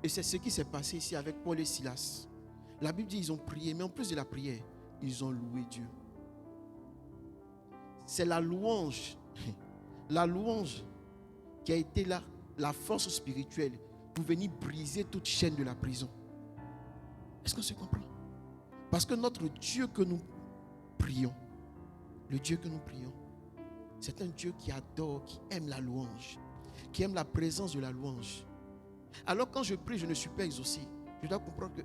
Et c'est ce qui s'est passé ici avec Paul et Silas. La Bible dit qu'ils ont prié, mais en plus de la prière, ils ont loué Dieu. C'est la louange qui a été là, la force spirituelle pour venir briser toute chaîne de la prison. Est-ce qu'on se comprend? Parce que notre Dieu que nous prions, le Dieu que nous prions, c'est un Dieu qui adore, qui aime la louange, qui aime la présence de la louange. Alors quand je prie, je ne suis pas exaucé. Je dois comprendre que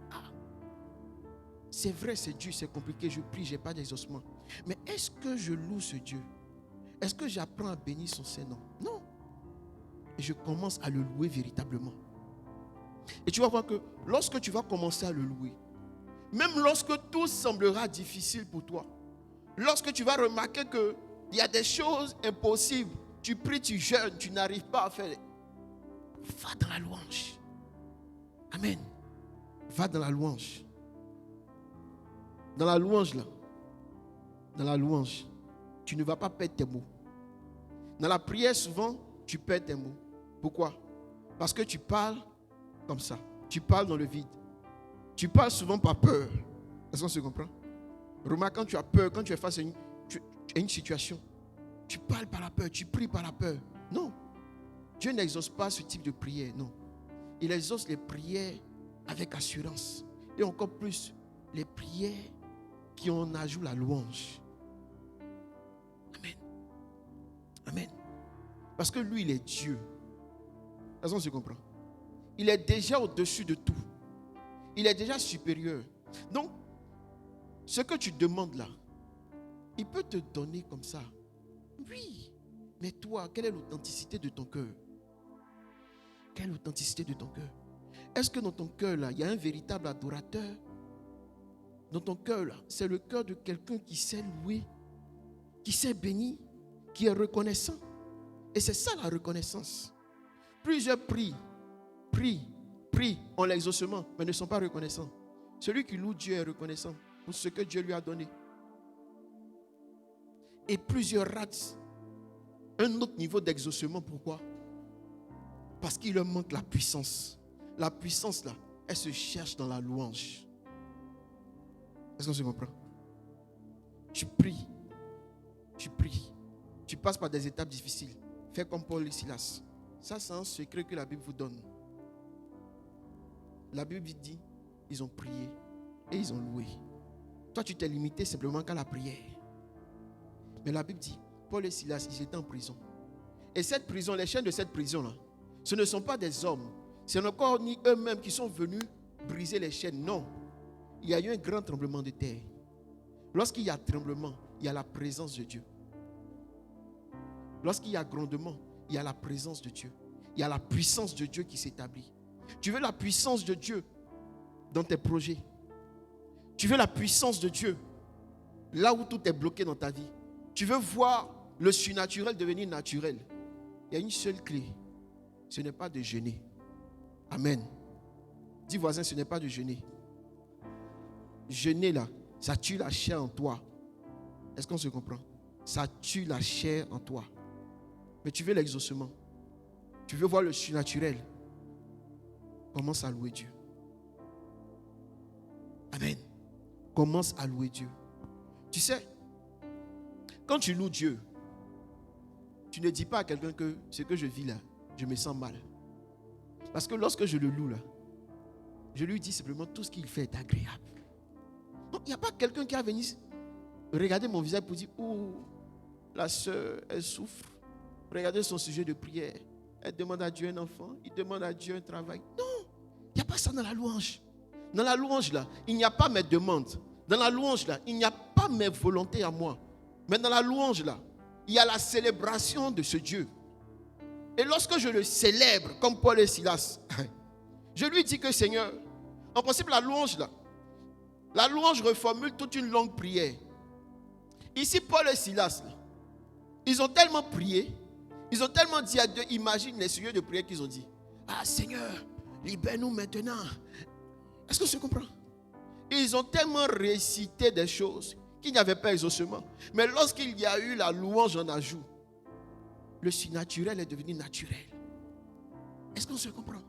c'est vrai, c'est dur, c'est compliqué, je prie, je n'ai pas d'exaucement. Mais est-ce que je loue ce Dieu? Est-ce que j'apprends à bénir son Saint-Nom? Non. Et je commence à le louer véritablement. Et tu vas voir que lorsque tu vas commencer à le louer, même lorsque tout semblera difficile pour toi, lorsque tu vas remarquer qu'il y a des choses impossibles, tu pries, tu jeûnes, tu n'arrives pas à faire, va dans la louange. Amen. Va dans la louange. Dans la louange là, dans la louange, tu ne vas pas perdre tes mots. Dans la prière, souvent, tu perds tes mots. Pourquoi? Parce que tu parles comme ça. Tu parles dans le vide. Tu parles souvent par peur. Est-ce qu'on se comprend? Remarque, quand tu as peur, quand tu es face à une situation, tu parles par la peur, tu pries par la peur. Non. Dieu n'exauce pas ce type de prière, non. Il exauce les prières avec assurance. Et encore plus, les prières qui en ajoutent la louange. Amen. Amen. Parce que lui, il est Dieu. Est-ce qu'on se comprend? Il est déjà au-dessus de tout. Il est déjà supérieur. Donc, ce que tu demandes là, il peut te donner comme ça. Oui. Mais toi, quelle est l'authenticité de ton cœur? Quelle authenticité de ton cœur? Est-ce que dans ton cœur là, il y a un véritable adorateur? Dans ton cœur là, c'est le cœur de quelqu'un qui sait louer, qui sait bénir, qui est reconnaissant. Et c'est ça la reconnaissance. Plusieurs prient, ont l'exaucement, mais ne sont pas reconnaissants. Celui qui loue Dieu est reconnaissant pour ce que Dieu lui a donné. Et plusieurs ratent un autre niveau d'exaucement. Pourquoi? Parce qu'il leur manque la puissance. La puissance là, elle se cherche dans la louange. Est-ce qu'on se comprend? Tu pries. Tu passes par des étapes difficiles. Fais comme Paul et Silas. Ça, c'est un secret que la Bible vous donne. La Bible dit, ils ont prié et ils ont loué. Toi, tu t'es limité simplement qu'à la prière. Mais la Bible dit, Paul et Silas, ils étaient en prison. Et cette prison, les chaînes de cette prison-là, ce ne sont pas des hommes. Ce n'est encore ni eux-mêmes qui sont venus briser les chaînes. Non. Il y a eu un grand tremblement de terre. Lorsqu'il y a tremblement, il y a la présence de Dieu. Lorsqu'il y a grondement, il y a la présence de Dieu. Il y a la puissance de Dieu qui s'établit. Tu veux la puissance de Dieu dans tes projets. Tu veux la puissance de Dieu là où tout est bloqué dans ta vie. Tu veux voir le surnaturel devenir naturel. Il y a une seule clé. Ce n'est pas de jeûner. Amen. Dis voisin, ce n'est pas de jeûner. Jeûner là, ça tue la chair en toi. Est-ce qu'on se comprend? Ça tue la chair en toi. Mais tu veux l'exaucement. Tu veux voir le surnaturel. Commence à louer Dieu. Amen. Commence à louer Dieu. Tu sais, quand tu loues Dieu, tu ne dis pas à quelqu'un que ce que je vis là, je me sens mal. Parce que lorsque je le loue là, je lui dis simplement tout ce qu'il fait est agréable. Donc il n'y a pas quelqu'un qui a venu regarder mon visage pour dire, oh, la soeur, elle souffre. Regardez son sujet de prière. Elle demande à Dieu un enfant, il demande à Dieu un travail. Non, il n'y a pas ça dans la louange. Dans la louange là, il n'y a pas mes demandes. Dans la louange là, il n'y a pas mes volontés à moi. Mais dans la louange là, il y a la célébration de ce Dieu. Et lorsque je le célèbre, comme Paul et Silas, je lui dis que Seigneur, en principe la louange reformule toute une longue prière. Ici, Paul et Silas, ils ont tellement prié, ils ont tellement dit à Dieu, imagine les sujets de prière qu'ils ont dit. Ah Seigneur, libère-nous maintenant. Est-ce que tu comprends? Ils ont tellement récité des choses qu'il n'y avait pas exaucement. Mais lorsqu'il y a eu la louange en ajout, le surnaturel est devenu naturel. Est-ce qu'on se comprend?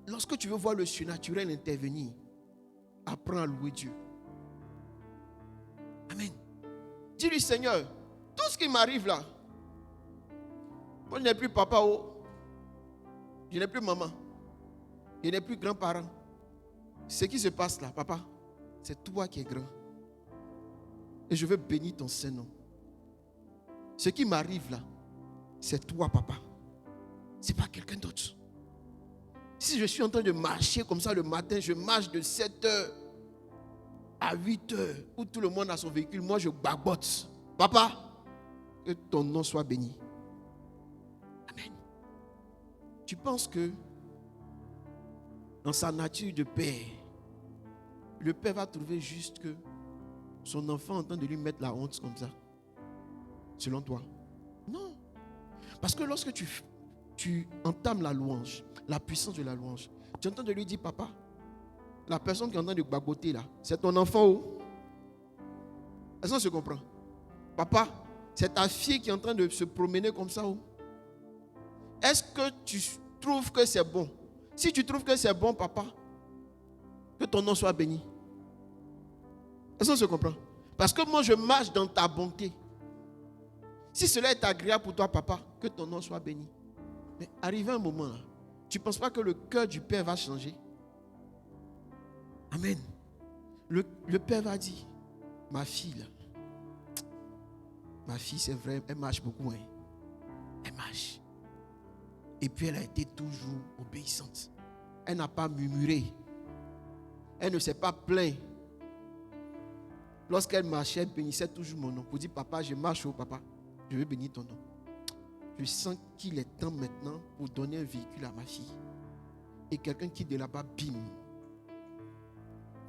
Lorsque tu veux voir le surnaturel intervenir, apprends à louer Dieu. Amen. Dis-lui, Seigneur, tout ce qui m'arrive là, moi je n'ai plus papa, je n'ai plus maman, je n'ai plus grands-parents. Ce qui se passe là, papa, c'est toi qui es grand. Et je veux bénir ton Saint-Nom. Ce qui m'arrive là, c'est toi, papa. Ce n'est pas quelqu'un d'autre. Si je suis en train de marcher comme ça le matin, je marche de 7h à 8h, où tout le monde a son véhicule, moi je babote. Papa, que ton nom soit béni. Amen. Tu penses que dans sa nature de père, le père va trouver juste que son enfant est en train de lui mettre la honte comme ça, selon toi? Non. Parce que lorsque tu entames la louange, la puissance de la louange, tu entends de lui dire, papa, la personne qui est en train de bagoter là, c'est ton enfant ou? Est-ce qu'on se comprend? Papa, c'est ta fille qui est en train de se promener comme ça ou? Est-ce que tu trouves que c'est bon? Si tu trouves que c'est bon, papa, que ton nom soit béni. Est-ce qu'on se comprend? Parce que moi je marche dans ta bonté. Si cela est agréable pour toi, papa, que ton nom soit béni. Mais arrivé un moment là, tu ne penses pas que le cœur du Père va changer? Amen. Le Père va dire, ma fille là, ma fille c'est vrai, elle marche beaucoup. Hein. Elle marche. Et puis elle a été toujours obéissante. Elle n'a pas murmuré. Elle ne s'est pas plainte. Lorsqu'elle marchait, elle bénissait toujours mon nom. Pour dire, papa, je marche au papa. Je veux bénir ton nom. Je sens qu'il est temps maintenant pour donner un véhicule à ma fille. Et quelqu'un qui de là-bas, bim.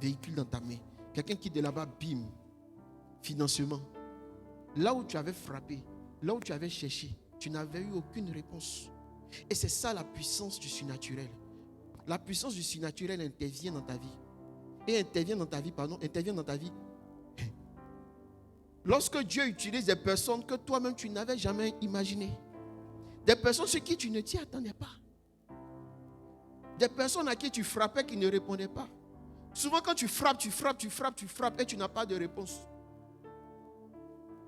Véhicule dans ta main. Quelqu'un qui de là-bas, bim. Financement. Là où tu avais frappé, là où tu avais cherché, tu n'avais eu aucune réponse. Et c'est ça la puissance du surnaturel. La puissance du surnaturel intervient dans ta vie. Et intervient dans ta vie. Lorsque Dieu utilise des personnes que toi-même tu n'avais jamais imaginées. Des personnes sur qui tu ne t'y attendais pas. Des personnes à qui tu frappais qui ne répondaient pas. Souvent quand tu frappes et tu n'as pas de réponse.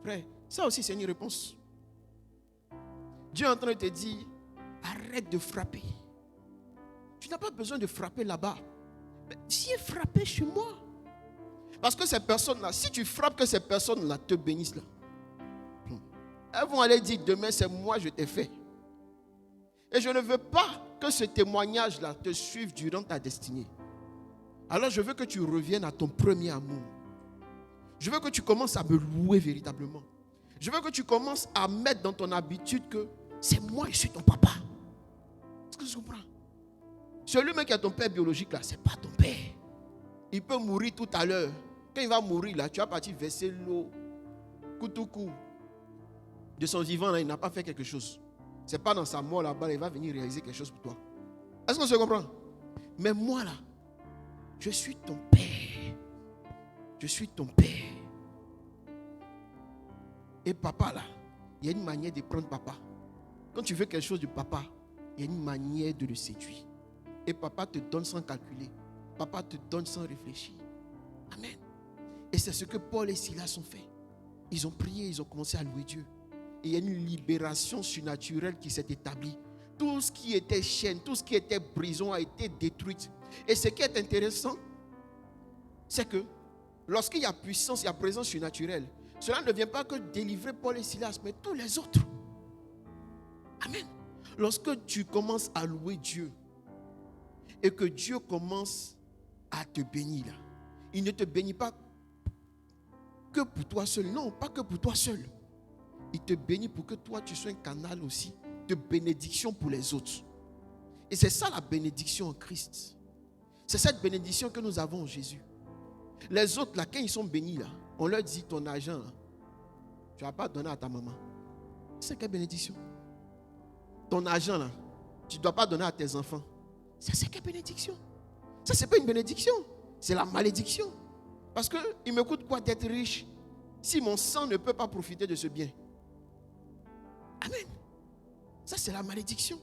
Frère, ça aussi c'est une réponse. Dieu est en train de te dire, arrête de frapper. Tu n'as pas besoin de frapper là-bas. Mais viens frapper chez moi. Parce que ces personnes-là, si tu frappes que ces personnes-là te bénissent là, elles vont aller dire demain c'est moi je t'ai fait. Et je ne veux pas que ce témoignage-là te suive durant ta destinée. Alors je veux que tu reviennes à ton premier amour. Je veux que tu commences à me louer véritablement. Je veux que tu commences à mettre dans ton habitude que c'est moi, je suis ton papa. Est-ce que tu comprends? Celui qui est ton père biologique là, c'est pas ton père. Il peut mourir tout à l'heure. Quand il va mourir là, tu vas partir verser l'eau. Coup. De son vivant là, il n'a pas fait quelque chose. C'est pas dans sa mort là-bas, il va venir réaliser quelque chose pour toi. Est-ce qu'on se comprend? Mais moi là, je suis ton père. Je suis ton père. Et papa là, il y a une manière de prendre papa. Quand tu veux quelque chose de papa, il y a une manière de le séduire. Et papa te donne sans calculer. Papa te donne sans réfléchir. Amen. Et c'est ce que Paul et Silas ont fait. Ils ont prié, ils ont commencé à louer Dieu. Et il y a une libération surnaturelle qui s'est établie. Tout ce qui était chaîne, tout ce qui était prison a été détruit. Et ce qui est intéressant, c'est que lorsqu'il y a puissance, il y a présence surnaturelle, cela ne vient pas que délivrer Paul et Silas, mais tous les autres. Amen. Lorsque tu commences à louer Dieu et que Dieu commence à te bénir, là, il ne te bénit pas que pour toi seul. Non, pas que pour toi seul. Il te bénit pour que toi tu sois un canal aussi de bénédiction pour les autres. Et c'est ça la bénédiction en Christ. C'est cette bénédiction que nous avons en Jésus. Les autres là, quand ils sont bénis là, on leur dit ton argent là, tu ne vas pas donner à ta maman. C'est quelle bénédiction? Ton argent là, tu ne dois pas donner à tes enfants. C'est quelle bénédiction? Ça c'est pas une bénédiction, c'est la malédiction. Parce que il me coûte quoi d'être riche si mon sang ne peut pas profiter de ce bien? Amen. Ça c'est la malédiction.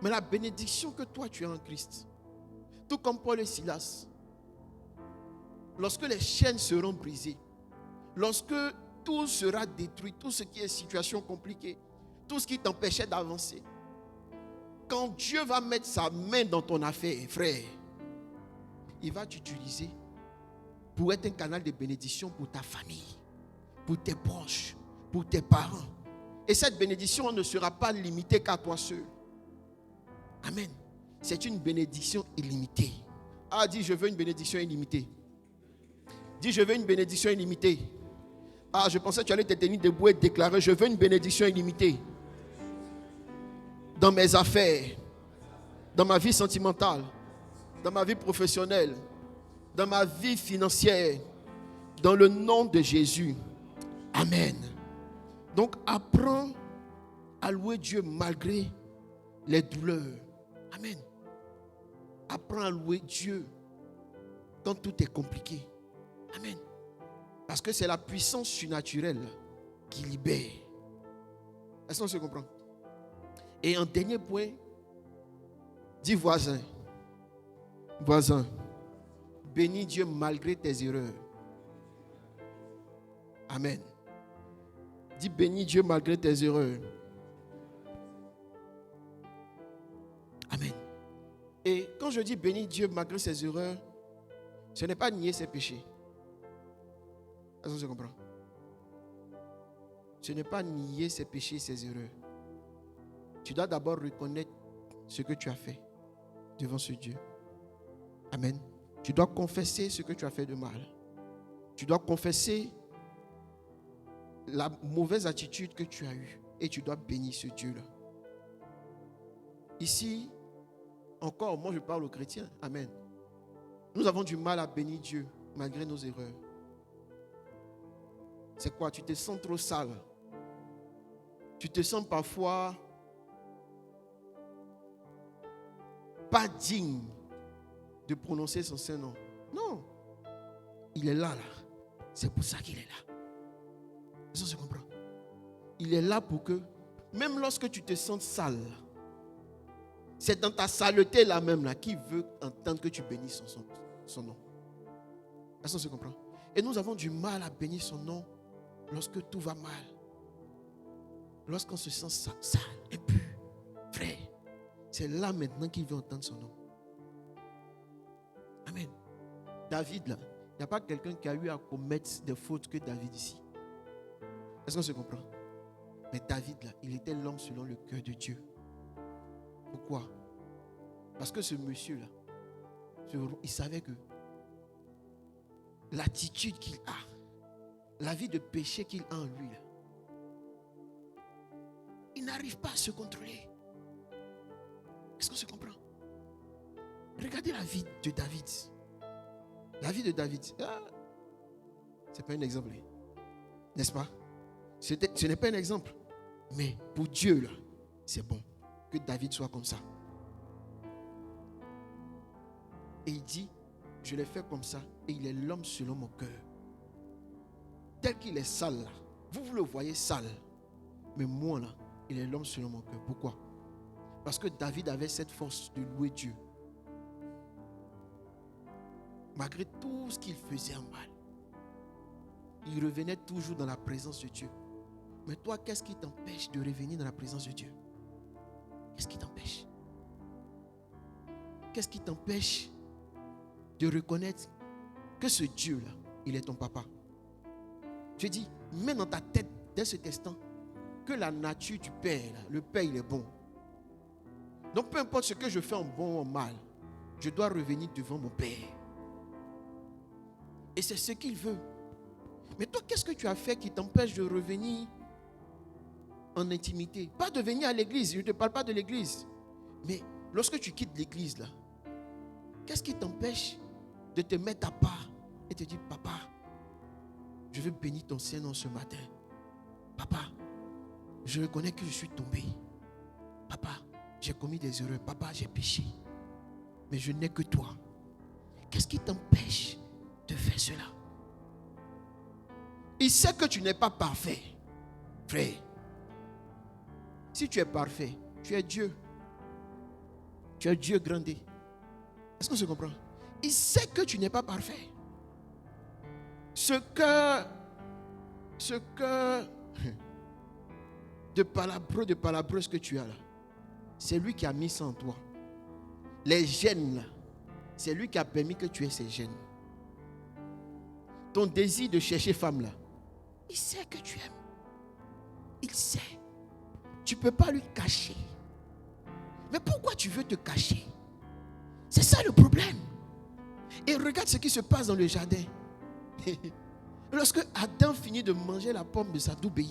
Mais la bénédiction que toi tu as en Christ, tout comme Paul et Silas, lorsque les chaînes seront brisées, lorsque tout sera détruit, tout ce qui est situation compliquée, tout ce qui t'empêchait d'avancer, quand Dieu va mettre sa main dans ton affaire, frère, il va t'utiliser pour être un canal de bénédiction pour ta famille, pour tes proches, pour tes parents. Et cette bénédiction ne sera pas limitée qu'à toi seul. Amen. C'est une bénédiction illimitée. Ah, dis, je veux une bénédiction illimitée. Dis, je veux une bénédiction illimitée. Ah, je pensais que tu allais te tenir debout et déclarer, je veux une bénédiction illimitée. Dans mes affaires, dans ma vie sentimentale, dans ma vie professionnelle, dans ma vie financière, dans le nom de Jésus. Amen. Donc, apprends à louer Dieu malgré les douleurs. Amen. Apprends à louer Dieu quand tout est compliqué. Amen. Parce que c'est la puissance surnaturelle qui libère. Est-ce qu'on se comprend? Et un dernier point, dis voisin. Voisin, bénis Dieu malgré tes erreurs. Amen. Dis bénis Dieu malgré tes erreurs. Amen. Et quand je dis bénis Dieu malgré ses erreurs, ce n'est pas nier ses péchés. Est-ce que je comprends? Ce n'est pas nier ses péchés et ses erreurs. Tu dois d'abord reconnaître ce que tu as fait devant ce Dieu. Amen. Tu dois confesser ce que tu as fait de mal. Tu dois confesser la mauvaise attitude que tu as eue. Et tu dois bénir ce Dieu-là. Ici, encore, moi je parle aux chrétiens. Amen. Nous avons du mal à bénir Dieu malgré nos erreurs. C'est quoi? Tu te sens trop sale. Tu te sens parfois pas digne de prononcer son Saint-Nom. Non. Il est là. C'est pour ça qu'il est là. Est-ce que tu comprends? Il est là pour que, même lorsque tu te sens sale, c'est dans ta saleté là même là qu'il veut entendre que tu bénisses son nom. Est-ce que tu comprends? Et nous avons du mal à bénir son nom lorsque tout va mal. Lorsqu'on se sent sale, impur, frère. C'est là maintenant qu'il veut entendre son nom. Amen. David là, il n'y a pas quelqu'un qui a eu à commettre des fautes que David ici. Est-ce qu'on se comprend? Mais David là, il était l'homme selon le cœur de Dieu. Pourquoi? Parce que ce monsieur là, il savait que l'attitude qu'il a, la vie de péché qu'il a en lui là, il n'arrive pas à se contrôler. Est-ce qu'on se comprend? Regardez la vie de David. La vie de David, c'est pas un exemple, n'est-ce pas? Ce n'est pas un exemple. Mais pour Dieu, là, c'est bon que David soit comme ça. Et il dit, je l'ai fait comme ça, et il est l'homme selon mon cœur. Tel qu'il est sale, là, vous le voyez sale. Mais moi, là, il est l'homme selon mon cœur. Pourquoi? Parce que David avait cette force de louer Dieu. Malgré tout ce qu'il faisait en mal, il revenait toujours dans la présence de Dieu. Mais toi, qu'est-ce qui t'empêche de revenir dans la présence de Dieu? Qu'est-ce qui t'empêche? Qu'est-ce qui t'empêche de reconnaître que ce Dieu-là, il est ton papa? Je dis, mets dans ta tête, dès cet instant, que la nature du Père, là, le Père, il est bon. Donc, peu importe ce que je fais en bon ou en mal, je dois revenir devant mon Père. Et c'est ce qu'il veut. Mais toi, qu'est-ce que tu as fait qui t'empêche de revenir en intimité? Pas de venir à l'église, je ne te parle pas de l'église. Mais lorsque tu quittes l'église, là, qu'est-ce qui t'empêche de te mettre à part et te dire, papa, je veux bénir ton Saint-Nom ce matin. Papa, je reconnais que je suis tombé. Papa, j'ai commis des erreurs. Papa, j'ai péché. Mais je n'ai que toi. Qu'est-ce qui t'empêche de faire cela? Il sait que tu n'es pas parfait. Frère, si tu es parfait, tu es Dieu. Tu es Dieu grandé. Est-ce qu'on se comprend? Il sait que tu n'es pas parfait. Ce cœur de palabreuse que tu as là, c'est lui qui a mis ça en toi. Les gènes là, c'est lui qui a permis que tu aies ces gènes. Ton désir de chercher femme là, il sait que tu aimes. Il sait. Tu ne peux pas lui cacher. Mais pourquoi tu veux te cacher? C'est ça le problème. Et regarde ce qui se passe dans le jardin. Lorsque Adam finit de manger la pomme de sa doubéi,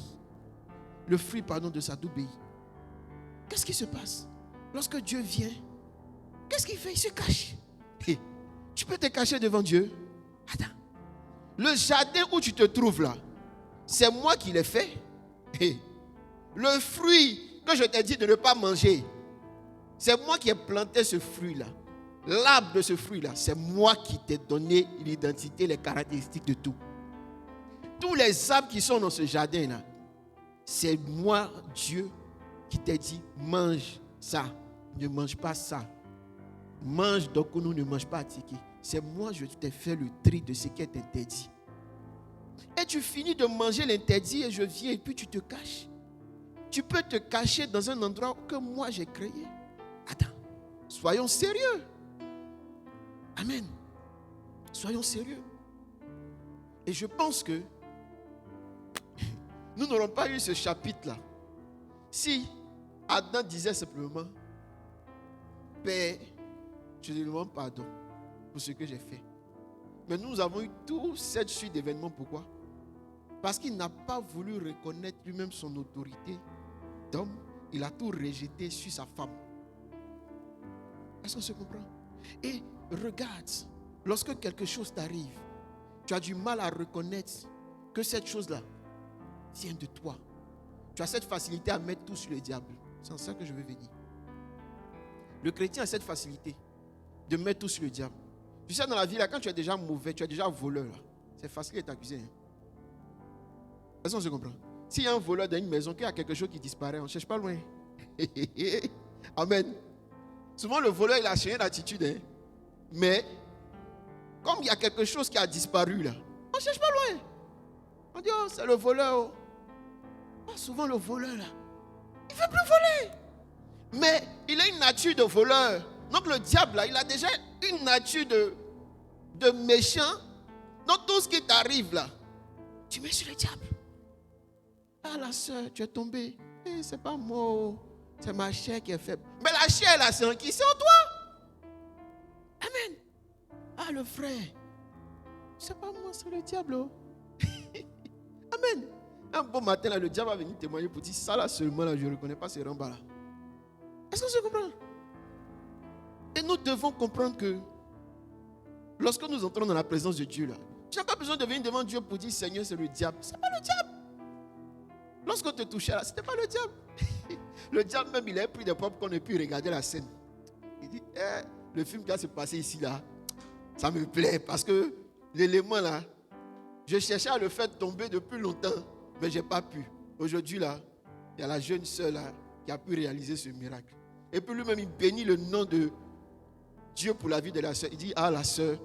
le fruit, de sa doubéi, qu'est-ce qui se passe? Lorsque Dieu vient, qu'est-ce qu'il fait? Il se cache. Tu peux te cacher devant Dieu? Attends. Le jardin où tu te trouves là, c'est moi qui l'ai fait. Le fruit que je t'ai dit de ne pas manger, c'est moi qui ai planté ce fruit-là. L'arbre de ce fruit-là, c'est moi qui t'ai donné l'identité, les caractéristiques de tout. Tous les arbres qui sont dans ce jardin-là, c'est moi, Dieu, qui t'ai dit, mange ça, ne mange pas ça. Mange donc nous ne mange pas attiqué. C'est moi, je t'ai fait le tri de ce qui est interdit. Et tu finis de manger l'interdit et je viens et puis tu te caches. Tu peux te cacher dans un endroit que moi j'ai créé. Attends, soyons sérieux. Amen. Soyons sérieux. Et je pense que nous n'aurons pas eu ce chapitre-là si Adam disait simplement, Père, je te demande pardon pour ce que j'ai fait. Mais nous avons eu toute cette suite d'événements. Pourquoi? Parce qu'il n'a pas voulu reconnaître lui-même son autorité d'homme. Il a tout rejeté sur sa femme. Est-ce qu'on se comprend? Et regarde, lorsque quelque chose t'arrive, tu as du mal à reconnaître que cette chose-là vient de toi. Tu as cette facilité à mettre tout sur le diable. C'est en ça que je veux venir. Le chrétien a cette facilité de mettre tout sur le diable. Tu sais, dans la vie, là, quand tu es déjà mauvais, tu es déjà voleur, là, c'est facile de t'accuser. Est-ce qu'on se comprend? S'il y a un voleur dans une maison, qu'il y a quelque chose qui disparaît, on ne cherche pas loin. Amen. Souvent, le voleur, il a changé d'attitude. Hein? Mais, comme il y a quelque chose qui a disparu là, on ne cherche pas loin. On dit, oh, c'est le voleur. Oh, souvent, le voleur là, il ne veut plus voler. Mais, il a une nature de voleur. Donc, le diable là, il a déjà une nature de méchant. Donc, tout ce qui t'arrive là, tu mets sur le diable. Ah, la soeur, tu es tombée. Eh, c'est pas moi. C'est ma chair qui est faible. Mais la chair là, c'est en qui? C'est en toi. Amen. Ah, le frère. C'est pas moi, c'est le diable. Amen. Un bon matin, là, le diable va venir témoigner pour dire ça là seulement, là, je ne reconnais pas ces rambas là. Est-ce que je comprends? Et nous devons comprendre que lorsque nous entrons dans la présence de Dieu là, tu n'as pas besoin de venir devant Dieu pour dire Seigneur, c'est le diable. Ce n'est pas le diable. Lorsqu'on te touchait là, ce n'était pas le diable. Le diable même, il a pris des pop-corn et puis regarder la scène. Il dit, le film qui va se passer ici là, ça me plaît parce que l'élément là, je cherchais à le faire tomber depuis longtemps, mais je n'ai pas pu. Aujourd'hui là, il y a la jeune sœur là qui a pu réaliser ce miracle. Et puis lui-même, il bénit le nom de Dieu pour la vie de la sœur. Il dit, ah la sœur,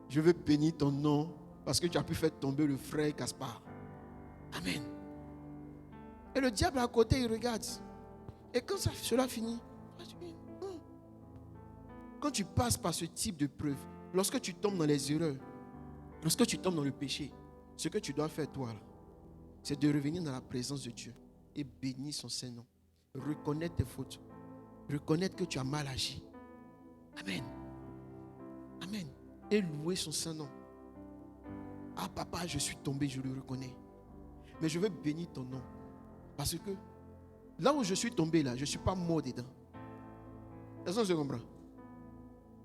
je veux bénir ton nom parce que tu as pu faire tomber le frère Gaspard. Amen. Et le diable à côté, il regarde. Et quand cela finit, quand tu passes par ce type de preuve, lorsque tu tombes dans les erreurs, lorsque tu tombes dans le péché, ce que tu dois faire toi, là, c'est de revenir dans la présence de Dieu et bénir son Saint-Nom. Reconnaître tes fautes. Reconnaître que tu as mal agi. Amen. Amen. Et louer son Saint-Nom. Ah papa, je suis tombé, je le reconnais. Mais je veux bénir ton nom. Parce que là où je suis tombé, là, je ne suis pas mort dedans. Est-ce que je comprends?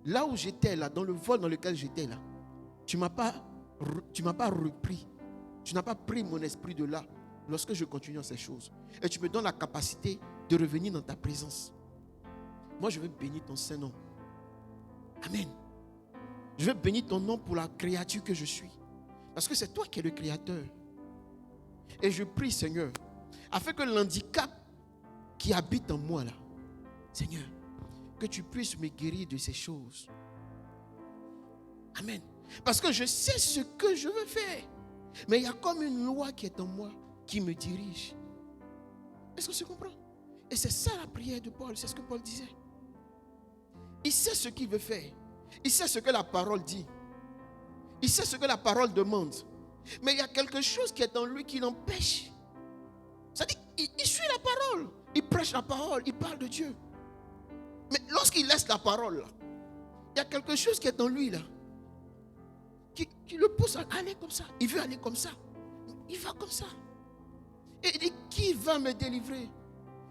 Là où j'étais, là, dans le vol dans lequel j'étais, là, tu ne m'as pas repris. Tu n'as pas pris mon esprit de là lorsque je continue dans ces choses. Et tu me donnes la capacité de revenir dans ta présence. Moi, je veux bénir ton Saint-Nom. Amen. Je veux bénir ton nom pour la créature que je suis. Parce que c'est toi qui es le créateur. Et je prie, Seigneur, afin que l'handicap qui habite en moi là, Seigneur, que tu puisses me guérir de ces choses. Amen. Parce que je sais ce que je veux faire. Mais il y a comme une loi qui est en moi qui me dirige. Est-ce que tu comprends? Et c'est ça la prière de Paul. C'est ce que Paul disait. Il sait ce qu'il veut faire. Il sait ce que la parole dit. Il sait ce que la parole demande. Mais il y a quelque chose qui est en lui qui l'empêche. C'est-à-dire qu'il suit la parole. Il prêche la parole. Il parle de Dieu. Mais lorsqu'il laisse la parole, là, il y a quelque chose qui est en lui là, qui le pousse à aller comme ça. Il veut aller comme ça. Il va comme ça. Et il dit, qui va me délivrer?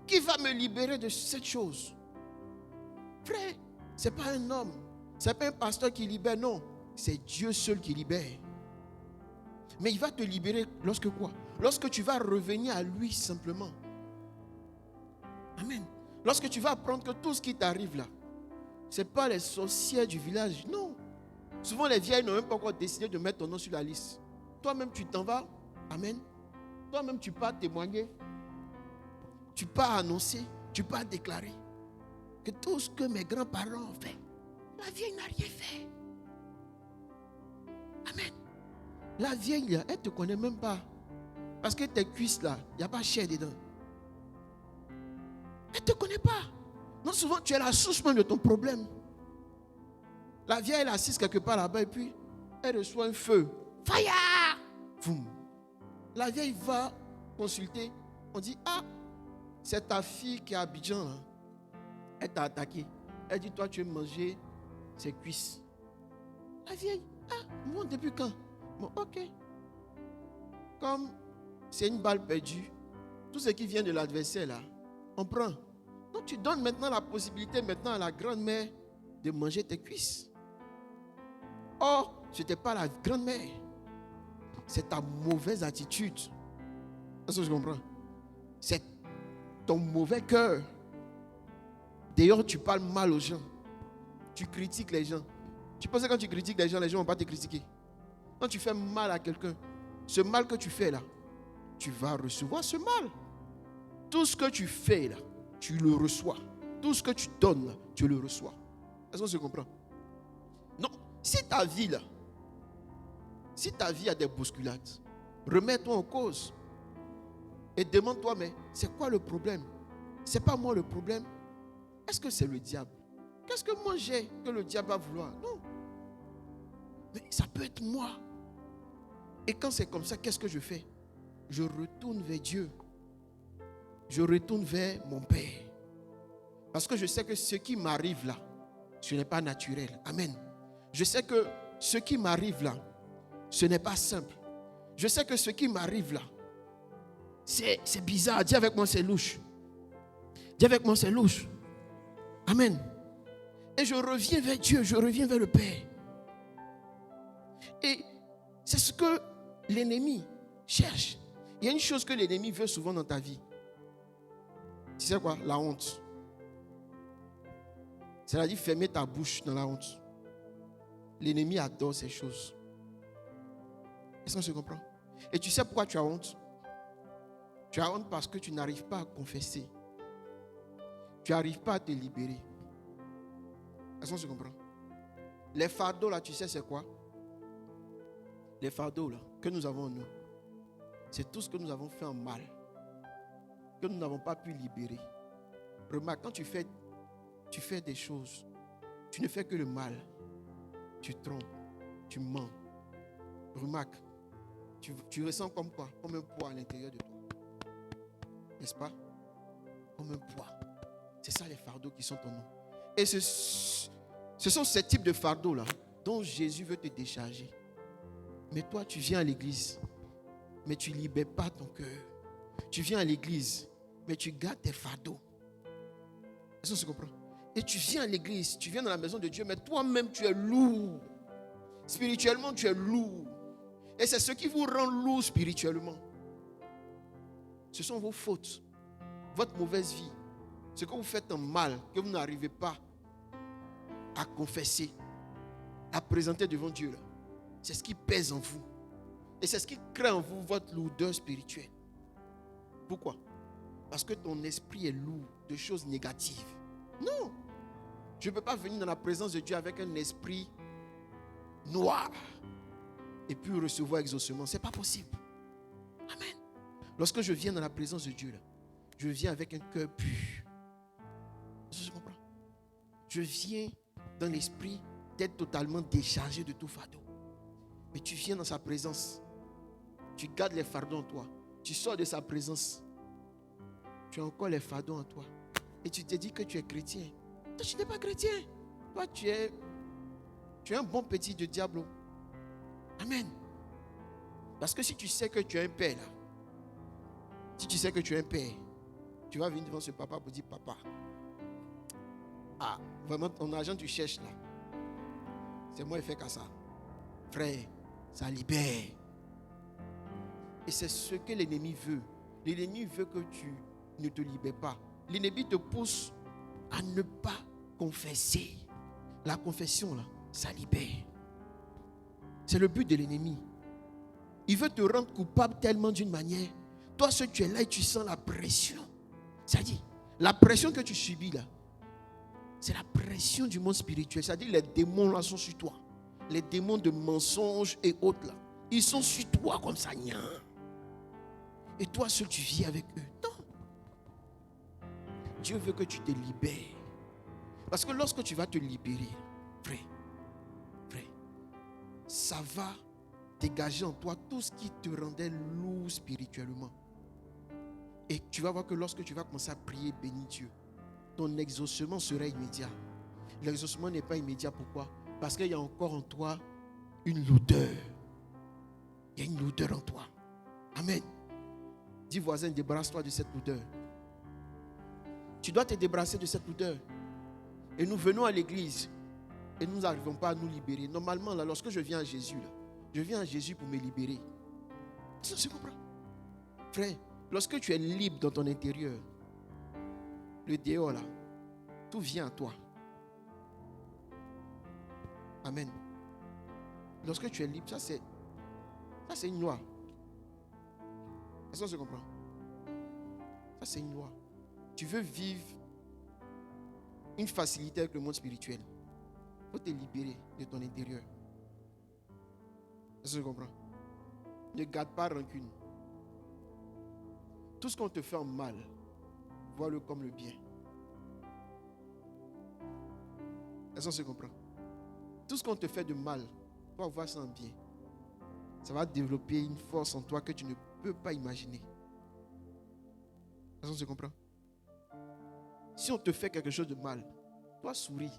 Qui va me libérer de cette chose? Frère, ce n'est pas un homme. Ce n'est pas un pasteur qui libère, non. C'est Dieu seul qui libère. Mais il va te libérer lorsque quoi? Lorsque tu vas revenir à lui simplement. Amen. Lorsque tu vas apprendre que tout ce qui t'arrive là, ce n'est pas les sorcières du village, non. Souvent les vieilles n'ont même pas encore décidé de mettre ton nom sur la liste. Toi-même tu t'en vas. Amen. Toi-même tu pars témoigner. Tu pars annoncer. Tu pars déclarer que tout ce que mes grands-parents ont fait, la vieille n'a rien fait. Amen. La vieille, elle ne te connaît même pas. Parce que tes cuisses là, il n'y a pas chair dedans. Elle ne te connaît pas. Non, souvent tu es la source même de ton problème. La vieille elle est assise quelque part là-bas et puis elle reçoit un feu. Fire! Boum. La vieille va consulter. On dit, ah, c'est ta fille qui est à Abidjan. Hein. Elle t'a attaqué. Elle dit, toi tu veux manger ses cuisses. La vieille, ah, bon, depuis quand? Bon, ok. Comme c'est une balle perdue, tout ce qui vient de l'adversaire là, on prend. Donc tu donnes maintenant la possibilité maintenant à la grand-mère de manger tes cuisses. Or, ce n'était pas la grand-mère. C'est ta mauvaise attitude. Est-ce que je comprends? C'est ton mauvais cœur. D'ailleurs, tu parles mal aux gens. Tu critiques les gens. Tu penses que quand tu critiques les gens ne vont pas te critiquer. Quand tu fais mal à quelqu'un, ce mal que tu fais là, tu vas recevoir ce mal. Tout ce que tu fais là, tu le reçois. Tout ce que tu donnes là, tu le reçois. Est-ce qu'on se comprend? Non, si ta vie a des bousculades, remets-toi en cause. Et demande-toi, mais c'est quoi le problème? C'est pas moi le problème. Est-ce que c'est le diable? Qu'est-ce que moi j'ai que le diable va vouloir? Non. Mais ça peut être moi. Et quand c'est comme ça, qu'est-ce que je fais? Je retourne vers Dieu. Je retourne vers mon Père. Parce que je sais que ce qui m'arrive là, ce n'est pas naturel. Amen. Je sais que ce qui m'arrive là, ce n'est pas simple. Je sais que ce qui m'arrive là, c'est bizarre. Dis avec moi, c'est louche. Dis avec moi, c'est louche. Amen. Et je reviens vers Dieu, je reviens vers le Père. Et c'est ce que l'ennemi cherche. Il y a une chose que l'ennemi veut souvent dans ta vie. Tu sais quoi? La honte. C'est-à-dire fermer ta bouche dans la honte. L'ennemi adore ces choses. Est-ce qu'on se comprend? Et tu sais pourquoi tu as honte? Tu as honte parce que tu n'arrives pas à confesser. Tu n'arrives pas à te libérer. Est-ce qu'on se comprend? Les fardeaux là, tu sais c'est quoi? Les fardeaux là, que nous avons en nous, c'est tout ce que nous avons fait en mal, que nous n'avons pas pu libérer. Remarque, quand tu fais des choses, tu ne fais que le mal. Tu trompes, tu mens. Remarque, tu ressens comme quoi? Comme un poids à l'intérieur de toi. N'est-ce pas? Comme un poids. C'est ça les fardeaux qui sont en nous. Et ce sont ces types de fardeaux-là dont Jésus veut te décharger. Mais toi, tu viens à l'église, mais tu ne libères pas ton cœur. Tu viens à l'église, mais tu gardes tes fardeaux. Est-ce que tu comprends? Et tu viens à l'église, tu viens dans la maison de Dieu, mais toi-même, tu es lourd. Spirituellement, tu es lourd. Et c'est ce qui vous rend lourd spirituellement. Ce sont vos fautes, votre mauvaise vie. Ce que vous faites en mal, que vous n'arrivez pas à confesser, à présenter devant Dieu. Là. C'est ce qui pèse en vous. Et c'est ce qui crée en vous votre lourdeur spirituelle. Pourquoi? Parce que ton esprit est lourd de choses négatives. Non. Je ne peux pas venir dans la présence de Dieu avec un esprit noir et puis recevoir exaucement. Ce n'est pas possible. Amen. Lorsque je viens dans la présence de Dieu, là, je viens avec un cœur pur. Je comprends. Je viens dans l'esprit d'être totalement déchargé de tout fardeau. Mais tu viens dans sa présence. Tu gardes les fardeaux en toi. Tu sors de sa présence. Tu as encore les fardeaux en toi. Et tu te dis que tu es chrétien. Toi, tu n'es pas chrétien. Toi, tu es un bon petit de diable. Amen. Parce que si tu sais que tu es un père, là, si tu sais que tu es un père, tu vas venir devant ce papa pour dire, papa, vraiment ton argent tu cherches là, c'est moi qui fais qu'à ça. Frère, ça libère. Et c'est ce que l'ennemi veut. L'ennemi veut que tu ne te libères pas. L'ennemi te pousse à ne pas confesser. La confession là, ça libère. C'est le but de l'ennemi. Il veut te rendre coupable tellement d'une manière. Toi, ce que tu es là et tu sens la pression. C'est-à-dire, la pression que tu subis là, c'est la pression du monde spirituel. C'est-à-dire, les démons là sont sur toi. Les démons de mensonges et autres là, ils sont sur toi comme ça. Et toi, seul, tu vis avec eux. Non. Dieu veut que tu te libères. Parce que lorsque tu vas te libérer, frère, ça va dégager en toi tout ce qui te rendait lourd spirituellement. Et tu vas voir que lorsque tu vas commencer à prier, bénir Dieu, ton exaucement sera immédiat. L'exaucement n'est pas immédiat. Pourquoi? Parce qu'il y a encore en toi une lourdeur. Il y a une lourdeur en toi. Amen. Dis voisin, débarrasse-toi de cette lourdeur. Tu dois te débarrasser de cette lourdeur. Et nous venons à l'église et nous n'arrivons pas à nous libérer. Normalement, là, lorsque je viens à Jésus, là, je viens à Jésus pour me libérer. Tu comprends? Frère, lorsque tu es libre dans ton intérieur, le dehors là, tout vient à toi. Amen. Lorsque tu es libre, ça c'est une loi. Est-ce qu'on se comprend? Ça, c'est une loi. Tu veux vivre une facilité avec le monde spirituel. Il faut te libérer de ton intérieur. Est-ce que tu comprends? Ne garde pas rancune. Tout ce qu'on te fait en mal, vois-le comme le bien. Est-ce qu'on se comprend? Tout ce qu'on te fait de mal, toi voir ça en bien. Ça va développer une force en toi que tu ne peux pas imaginer. Est-ce qu'on se comprend? Si on te fait quelque chose de mal, toi souris.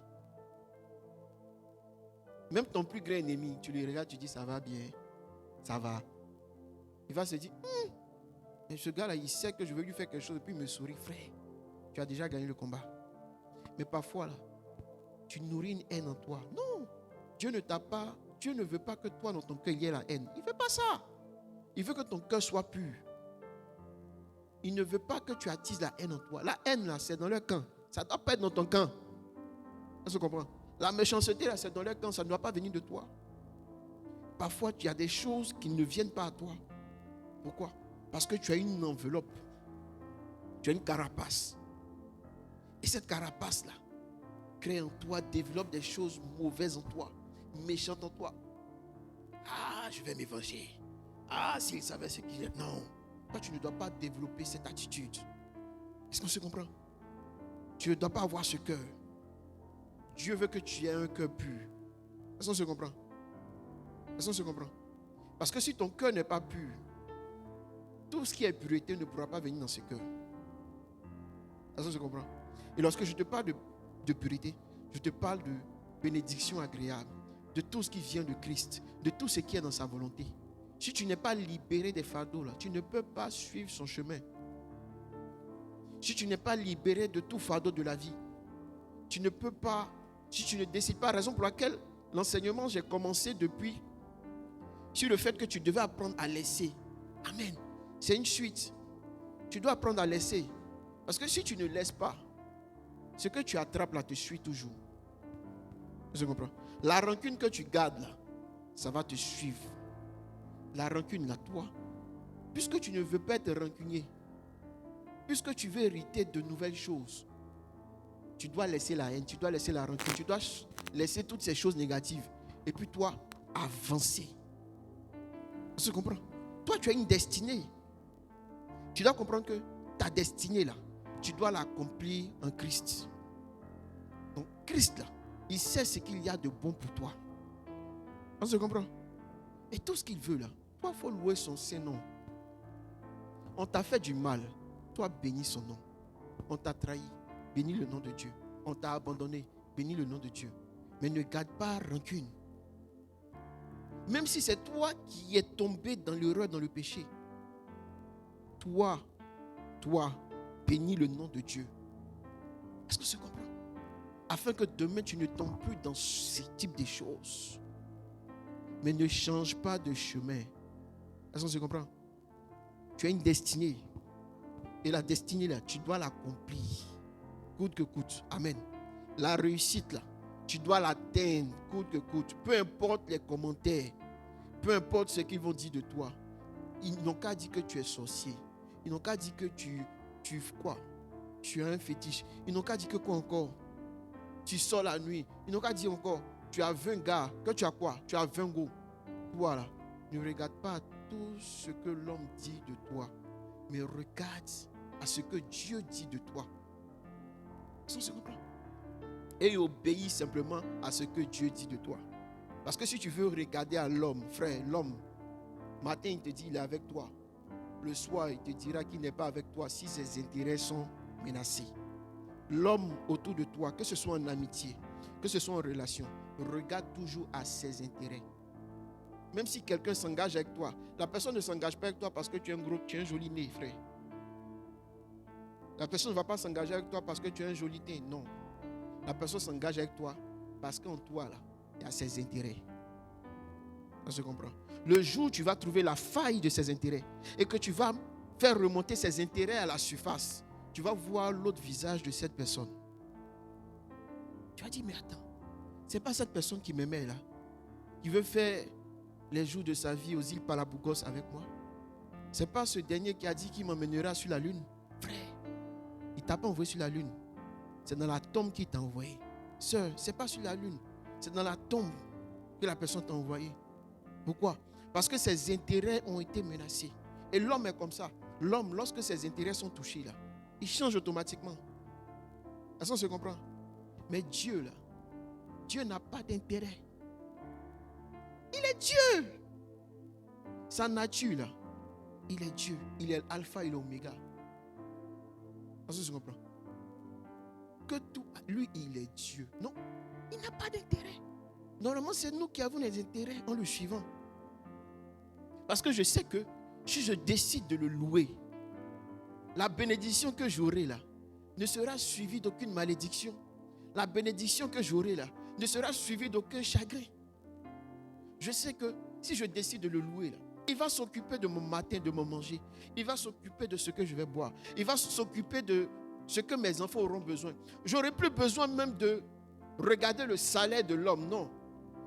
Même ton plus grand ennemi, tu le regardes, tu dis ça va bien, ça va. Il va se dire, et ce gars-là, il sait que je veux lui faire quelque chose et puis il me sourit. Frère, tu as déjà gagné le combat. Mais parfois, là, tu nourris une haine en toi. Non, Dieu ne veut pas que toi, dans ton cœur, il y ait la haine. Il ne veut pas ça. Il veut que ton cœur soit pur. Il ne veut pas que tu attises la haine en toi. La haine, là, c'est dans leur camp. Ça ne doit pas être dans ton camp. Est-ce que tu comprends? La méchanceté, là, c'est dans leur camp. Ça ne doit pas venir de toi. Parfois, il y a des choses qui ne viennent pas à toi. Pourquoi? Parce que tu as une enveloppe. Tu as une carapace. Et cette carapace-là crée en toi, développe des choses mauvaises en toi, méchantes en toi. Ah, je vais m'évanger. Ah, s'il savait ce qu'il est. Non. Toi, tu ne dois pas développer cette attitude. Est-ce qu'on se comprend? Tu ne dois pas avoir ce cœur. Dieu veut que tu aies un cœur pur. Est-ce qu'on se comprend? Est-ce qu'on se comprend? Parce que si ton cœur n'est pas pur, tout ce qui est pureté ne pourra pas venir dans ce cœur. Est-ce qu'on se comprend? Et lorsque je te parle de pureté, je te parle de bénédiction agréable, de tout ce qui vient de Christ, de tout ce qui est dans sa volonté. Si tu n'es pas libéré des fardeaux, là, tu ne peux pas suivre son chemin. Si tu n'es pas libéré de tout fardeau de la vie, tu ne peux pas, si tu ne décides pas, raison pour laquelle l'enseignement, j'ai commencé depuis sur le fait que tu devais apprendre à laisser. Amen. C'est une suite. Tu dois apprendre à laisser. Parce que si tu ne laisses pas, ce que tu attrapes là te suit toujours. Je comprends. La rancune que tu gardes là, ça va te suivre. La rancune là, toi, puisque tu ne veux pas être rancunier, puisque tu veux hériter de nouvelles choses, tu dois laisser la haine, tu dois laisser la rancune, tu dois laisser toutes ces choses négatives. Et puis toi, avancer. Tu comprends? Toi, tu as une destinée. Tu dois comprendre que ta destinée là, tu dois l'accomplir en Christ. Donc Christ là, il sait ce qu'il y a de bon pour toi. On se comprend? Et tout ce qu'il veut là, toi, il faut louer son Saint-Nom. On t'a fait du mal, toi, bénis son nom. On t'a trahi, bénis le nom de Dieu. On t'a abandonné, bénis le nom de Dieu. Mais ne garde pas rancune. Même si c'est toi qui es tombé dans l'erreur, dans le péché, toi, bénis le nom de Dieu. Est-ce que tu comprends? Afin que demain tu ne tombes plus dans ce type de choses. Mais ne change pas de chemin. Est-ce que tu comprends? Tu as une destinée. Et la destinée là, tu dois l'accomplir. Coûte que coûte. Amen. La réussite là, tu dois l'atteindre coûte que coûte. Peu importe les commentaires. Peu importe ce qu'ils vont dire de toi. Ils n'ont qu'à dire que tu es sorcier. Ils n'ont qu'à dire que tu as un fétiche. Ils n'ont qu'à dire que quoi encore? Tu sors la nuit. Ils n'ont qu'à dire encore, tu as 20 gars. Que tu as quoi? Tu as 20 go. Voilà. Ne regarde pas tout ce que l'homme dit de toi. Mais regarde à ce que Dieu dit de toi. C'est compris? Et obéis simplement à ce que Dieu dit de toi. Parce que si tu veux regarder à l'homme, frère, l'homme, matin il te dit il est avec toi. Le soir il te dira qu'il n'est pas avec toi si ses intérêts sont menacés. L'homme autour de toi, que ce soit en amitié, que ce soit en relation, regarde toujours à ses intérêts. Même si quelqu'un s'engage avec toi, la personne ne s'engage pas avec toi parce que tu es un joli nez, frère. La personne ne va pas s'engager avec toi parce que tu as un joli teint, non. La personne s'engage avec toi parce qu'en toi, là, il y a ses intérêts. On se comprend. Le jour où tu vas trouver la faille de ses intérêts et que tu vas faire remonter ses intérêts à la surface, tu vas voir l'autre visage de cette personne. Tu vas dire, mais attends, c'est pas cette personne qui m'aimait là, qui veut faire les jours de sa vie aux îles Palabugos avec moi. Ce n'est pas ce dernier qui a dit qu'il m'emmènera sur la lune. Frère, il ne t'a pas envoyé sur la lune. C'est dans la tombe qu'il t'a envoyé. Sœur, ce n'est pas sur la lune. C'est dans la tombe que la personne t'a envoyé. Pourquoi? Parce que ses intérêts ont été menacés. Et l'homme est comme ça. L'homme, lorsque ses intérêts sont touchés, là, il change automatiquement. Est-ce qu'on se comprend? Mais Dieu, là, Dieu n'a pas d'intérêt. Il est Dieu. Sa nature, là, il est Dieu. Il est l'alpha et l'oméga. Est-ce que tu comprends? Que tout, lui, il est Dieu. Non, il n'a pas d'intérêt. Normalement, c'est nous qui avons des intérêts en le suivant. Parce que je sais que si je décide de le louer, la bénédiction que j'aurai là ne sera suivie d'aucune malédiction. La bénédiction que j'aurai là ne sera suivie d'aucun chagrin. Je sais que si je décide de le louer là, il va s'occuper de mon matin, de mon manger. Il va s'occuper de ce que je vais boire. Il va s'occuper de ce que mes enfants auront besoin. J'aurai plus besoin même de regarder le salaire de l'homme. Non.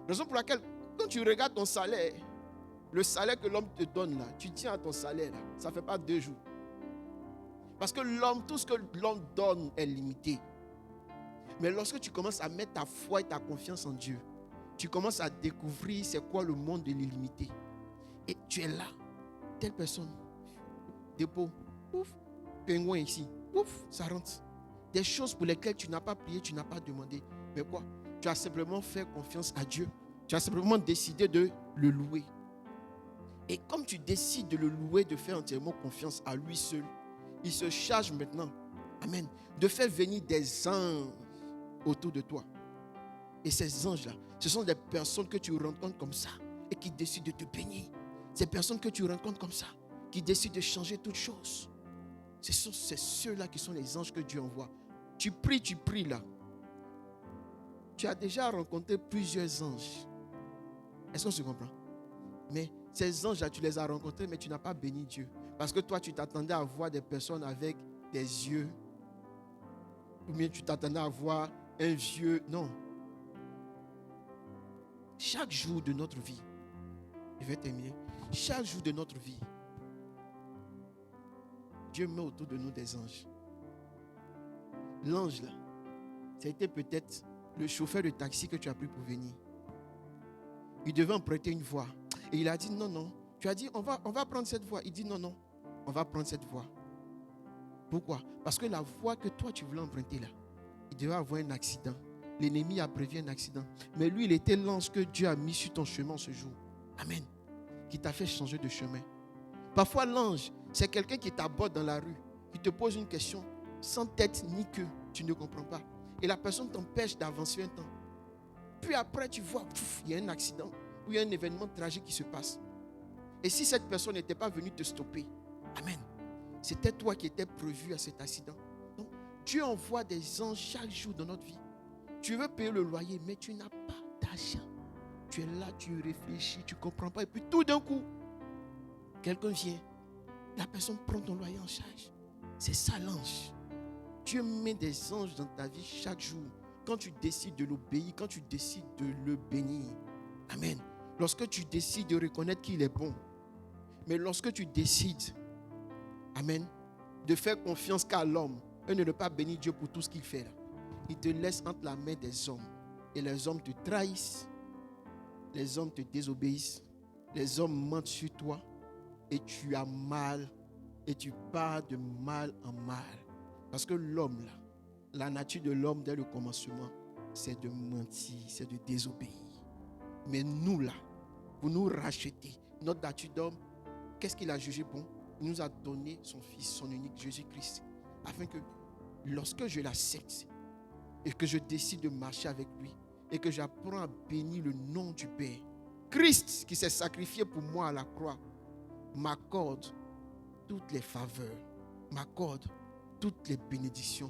Raison pour laquelle, quand tu regardes ton salaire, le salaire que l'homme te donne là, tu tiens à ton salaire là, ça ne fait pas 2 jours. Parce que l'homme, tout ce que l'homme donne est limité. Mais lorsque tu commences à mettre ta foi et ta confiance en Dieu, tu commences à découvrir c'est quoi le monde de l'illimité. Et tu es là, telle personne, dépôt, ouf, pingouin ici, ouf, ça rentre. Des choses pour lesquelles tu n'as pas prié, tu n'as pas demandé. Mais quoi? Tu as simplement fait confiance à Dieu. Tu as simplement décidé de le louer. Et comme tu décides de le louer, de faire entièrement confiance à lui seul, il se charge maintenant, amen, de faire venir des anges autour de toi. Et ces anges-là, ce sont des personnes que tu rencontres comme ça et qui décident de te bénir. Ces personnes que tu rencontres comme ça, qui décident de changer toutes choses. C'est ceux-là qui sont les anges que Dieu envoie. Tu pries là. Tu as déjà rencontré plusieurs anges. Est-ce qu'on se comprend? Mais ces anges-là, tu les as rencontrés, mais tu n'as pas béni Dieu. Parce que toi, tu t'attendais à voir des personnes avec des yeux. Ou bien tu t'attendais à voir un vieux. Non. Chaque jour de notre vie, je vais terminer. Chaque jour de notre vie, Dieu met autour de nous des anges. L'ange là, ça a été peut-être le chauffeur de taxi que tu as pris pour venir. Il devait emprunter une voie. Et il a dit non. Tu as dit on va prendre cette voie. Il dit non. On va prendre cette voie. Pourquoi? Parce que la voie que toi tu voulais emprunter là, il devait avoir un accident. L'ennemi a prévu un accident. Mais lui, il était l'ange que Dieu a mis sur ton chemin ce jour. Amen. Qui t'a fait changer de chemin. Parfois, l'ange, c'est quelqu'un qui t'aborde dans la rue, qui te pose une question sans tête ni queue. Tu ne comprends pas. Et la personne t'empêche d'avancer un temps. Puis après, tu vois, il y a un accident ou il y a un événement tragique qui se passe. Et si cette personne n'était pas venue te stopper, amen, c'était toi qui étais prévu à cet accident. Donc, Dieu envoie des anges chaque jour dans notre vie. Tu veux payer le loyer, mais tu n'as pas d'argent. Tu es là, tu réfléchis, tu ne comprends pas. Et puis tout d'un coup, quelqu'un vient. La personne prend ton loyer en charge. C'est ça l'ange. Dieu met des anges dans ta vie chaque jour. Quand tu décides de l'obéir, quand tu décides de le bénir. Amen. Lorsque tu décides de reconnaître qu'il est bon. Mais lorsque tu décides, amen, de faire confiance qu'à l'homme et ne pas bénir Dieu pour tout ce qu'il fait là. Il te laisse entre la main des hommes. Et les hommes te trahissent. Les hommes te désobéissent. Les hommes mentent sur toi. Et tu as mal. Et tu pars de mal en mal. Parce que l'homme là, la nature de l'homme dès le commencement, c'est de mentir, c'est de désobéir. Mais nous là, pour nous racheter, notre nature d'homme, qu'est-ce qu'il a jugé bon? Il nous a donné son Fils, son unique Jésus-Christ. Afin que lorsque je l'accepte, et que je décide de marcher avec lui, et que j'apprends à bénir le nom du Père, Christ qui s'est sacrifié pour moi à la croix, m'accorde toutes les faveurs, m'accorde toutes les bénédictions,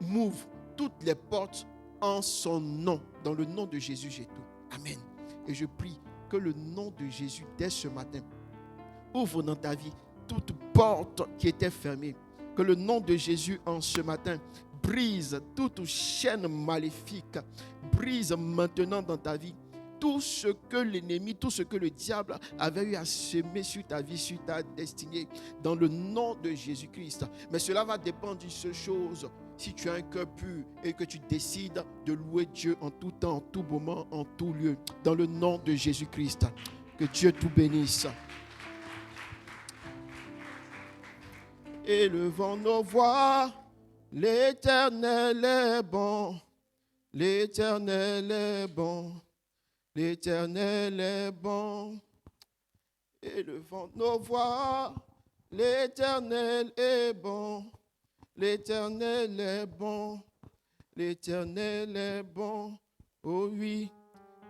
m'ouvre toutes les portes en son nom. Dans le nom de Jésus, j'ai tout. Amen. Et je prie que le nom de Jésus, dès ce matin, ouvre dans ta vie toute porte qui était fermée. Que le nom de Jésus, en ce matin, brise toute chaîne maléfique. Brise maintenant dans ta vie tout ce que l'ennemi, tout ce que le diable avait eu à semer sur ta vie, sur ta destinée, dans le nom de Jésus-Christ. Mais cela va dépendre d'une seule chose. Si tu as un cœur pur et que tu décides de louer Dieu en tout temps, en tout moment, en tout lieu, dans le nom de Jésus-Christ. Que Dieu tout bénisse. Élevons nos voix, l'Éternel est bon, l'Éternel est bon, l'Éternel est bon. Élevons nos voix, l'Éternel est bon, l'Éternel est bon, l'Éternel est bon. Oh oui,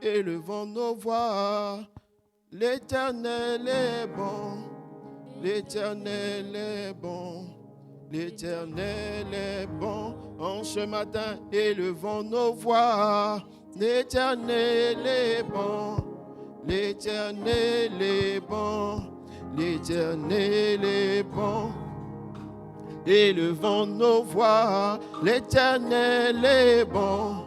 élevons nos voix, l'Éternel est bon, l'Éternel est bon, l'Éternel est bon. En ce matin, élevons nos voix, l'Éternel est bon, l'Éternel est bon, l'Éternel est bon. Élevons nos voix, l'Éternel est bon,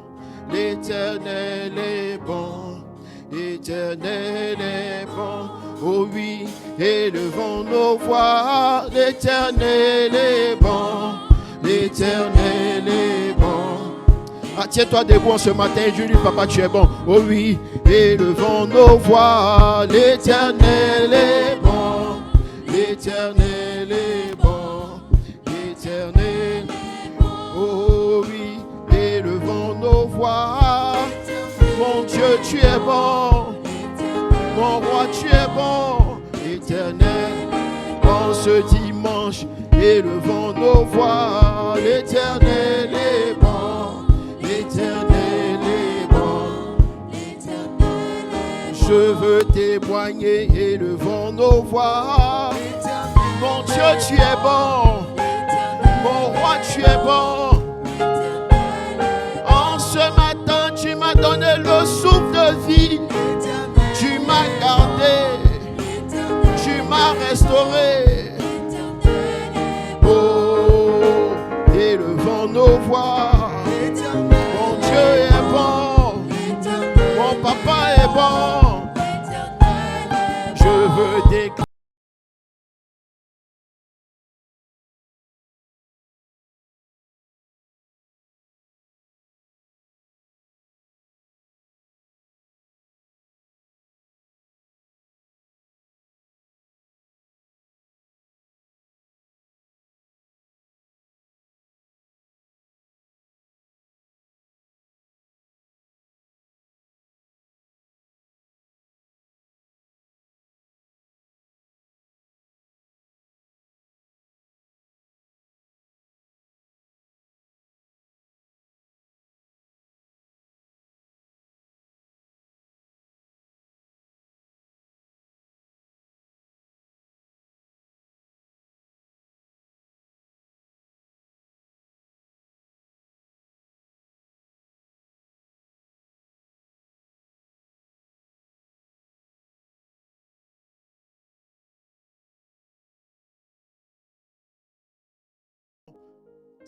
l'Éternel est bon, l'Éternel est bon. Oh oui, élevons nos voix, l'Éternel est bon, l'Éternel est bon. Ah, tiens-toi debout ce matin et dis-lui, papa, tu es bon. Oh oui, élevons nos voix, l'Éternel est bon, l'Éternel est bon, l'Éternel. Oh oui, élevons nos voix. Mon Dieu, tu es bon. Mon roi, tu es bon, Éternel. En ce dimanche, élevons nos voix. L'Éternel est bon, l'Éternel est bon. Je veux témoigner, élevons nos voix. Mon Dieu, tu es bon. Mon roi, tu es bon. En ce matin, tu m'as donné le souffle de vie. Tu m'as gardé, tu m'as restauré. Oh, élevons nos voix. Mon Dieu est bon, mon papa est bon. Je veux déclarer.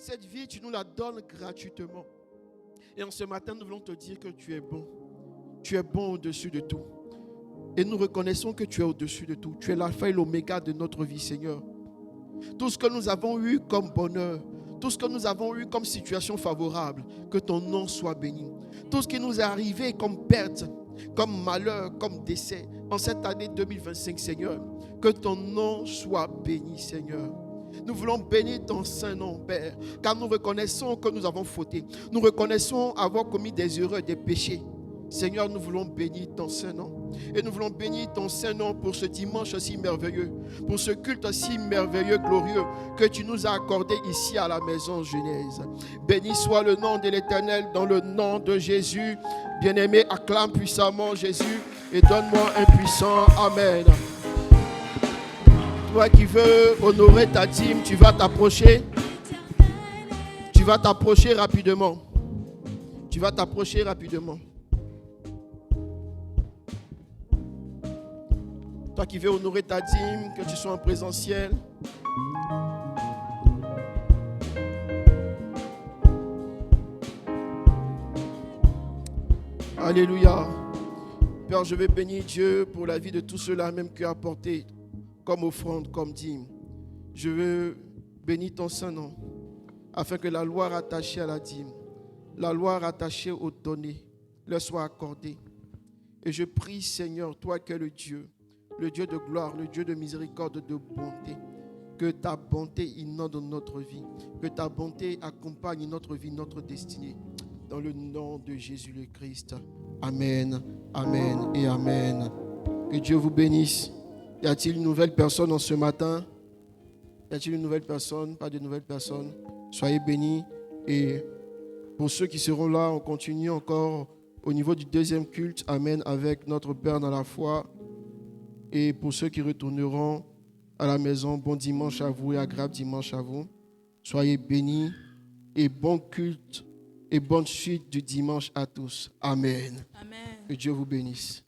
Cette vie, tu nous la donnes gratuitement. Et en ce matin, nous voulons te dire que tu es bon. Tu es bon au-dessus de tout. Et nous reconnaissons que tu es au-dessus de tout. Tu es l'alpha et l'oméga de notre vie, Seigneur. Tout ce que nous avons eu comme bonheur, tout ce que nous avons eu comme situation favorable, que ton nom soit béni. Tout ce qui nous est arrivé comme perte, comme malheur, comme décès, en cette année 2025, Seigneur, que ton nom soit béni, Seigneur. Nous voulons bénir ton saint nom, Père, car nous reconnaissons que nous avons fauté. Nous reconnaissons avoir commis des erreurs, des péchés. Seigneur, nous voulons bénir ton saint nom. Et nous voulons bénir ton saint nom pour ce dimanche si merveilleux, pour ce culte si merveilleux, glorieux, que tu nous as accordé ici à la maison Genèse. Béni soit le nom de l'Éternel dans le nom de Jésus. Bien-aimé, acclame puissamment Jésus et donne-moi un puissant Amen. Toi qui veux honorer ta dîme, tu vas t'approcher. Tu vas t'approcher rapidement. Tu vas t'approcher rapidement. Toi qui veux honorer ta dîme, que tu sois en présentiel. Alléluia. Père, je veux bénir Dieu pour la vie de tous ceux-là même qui ont apporté comme offrande, comme dîme. Je veux bénir ton Saint-Nom afin que la loi rattachée à la dîme, la loi rattachée aux données, leur soit accordée. Et je prie, Seigneur, toi qui es le Dieu de gloire, le Dieu de miséricorde, de bonté, que ta bonté inonde notre vie, que ta bonté accompagne notre vie, notre destinée. Dans le nom de Jésus le Christ. Amen, amen et amen. Que Dieu vous bénisse. Y a-t-il une nouvelle personne en ce matin? Y a-t-il une nouvelle personne? Pas de nouvelle personne? Soyez bénis. Et pour ceux qui seront là, on continue encore au niveau du deuxième culte. Amen, avec notre Père dans la foi. Et pour ceux qui retourneront à la maison, bon dimanche à vous et agréable dimanche à vous. Soyez bénis et bon culte et bonne suite du dimanche à tous. Amen. Amen. Que Dieu vous bénisse.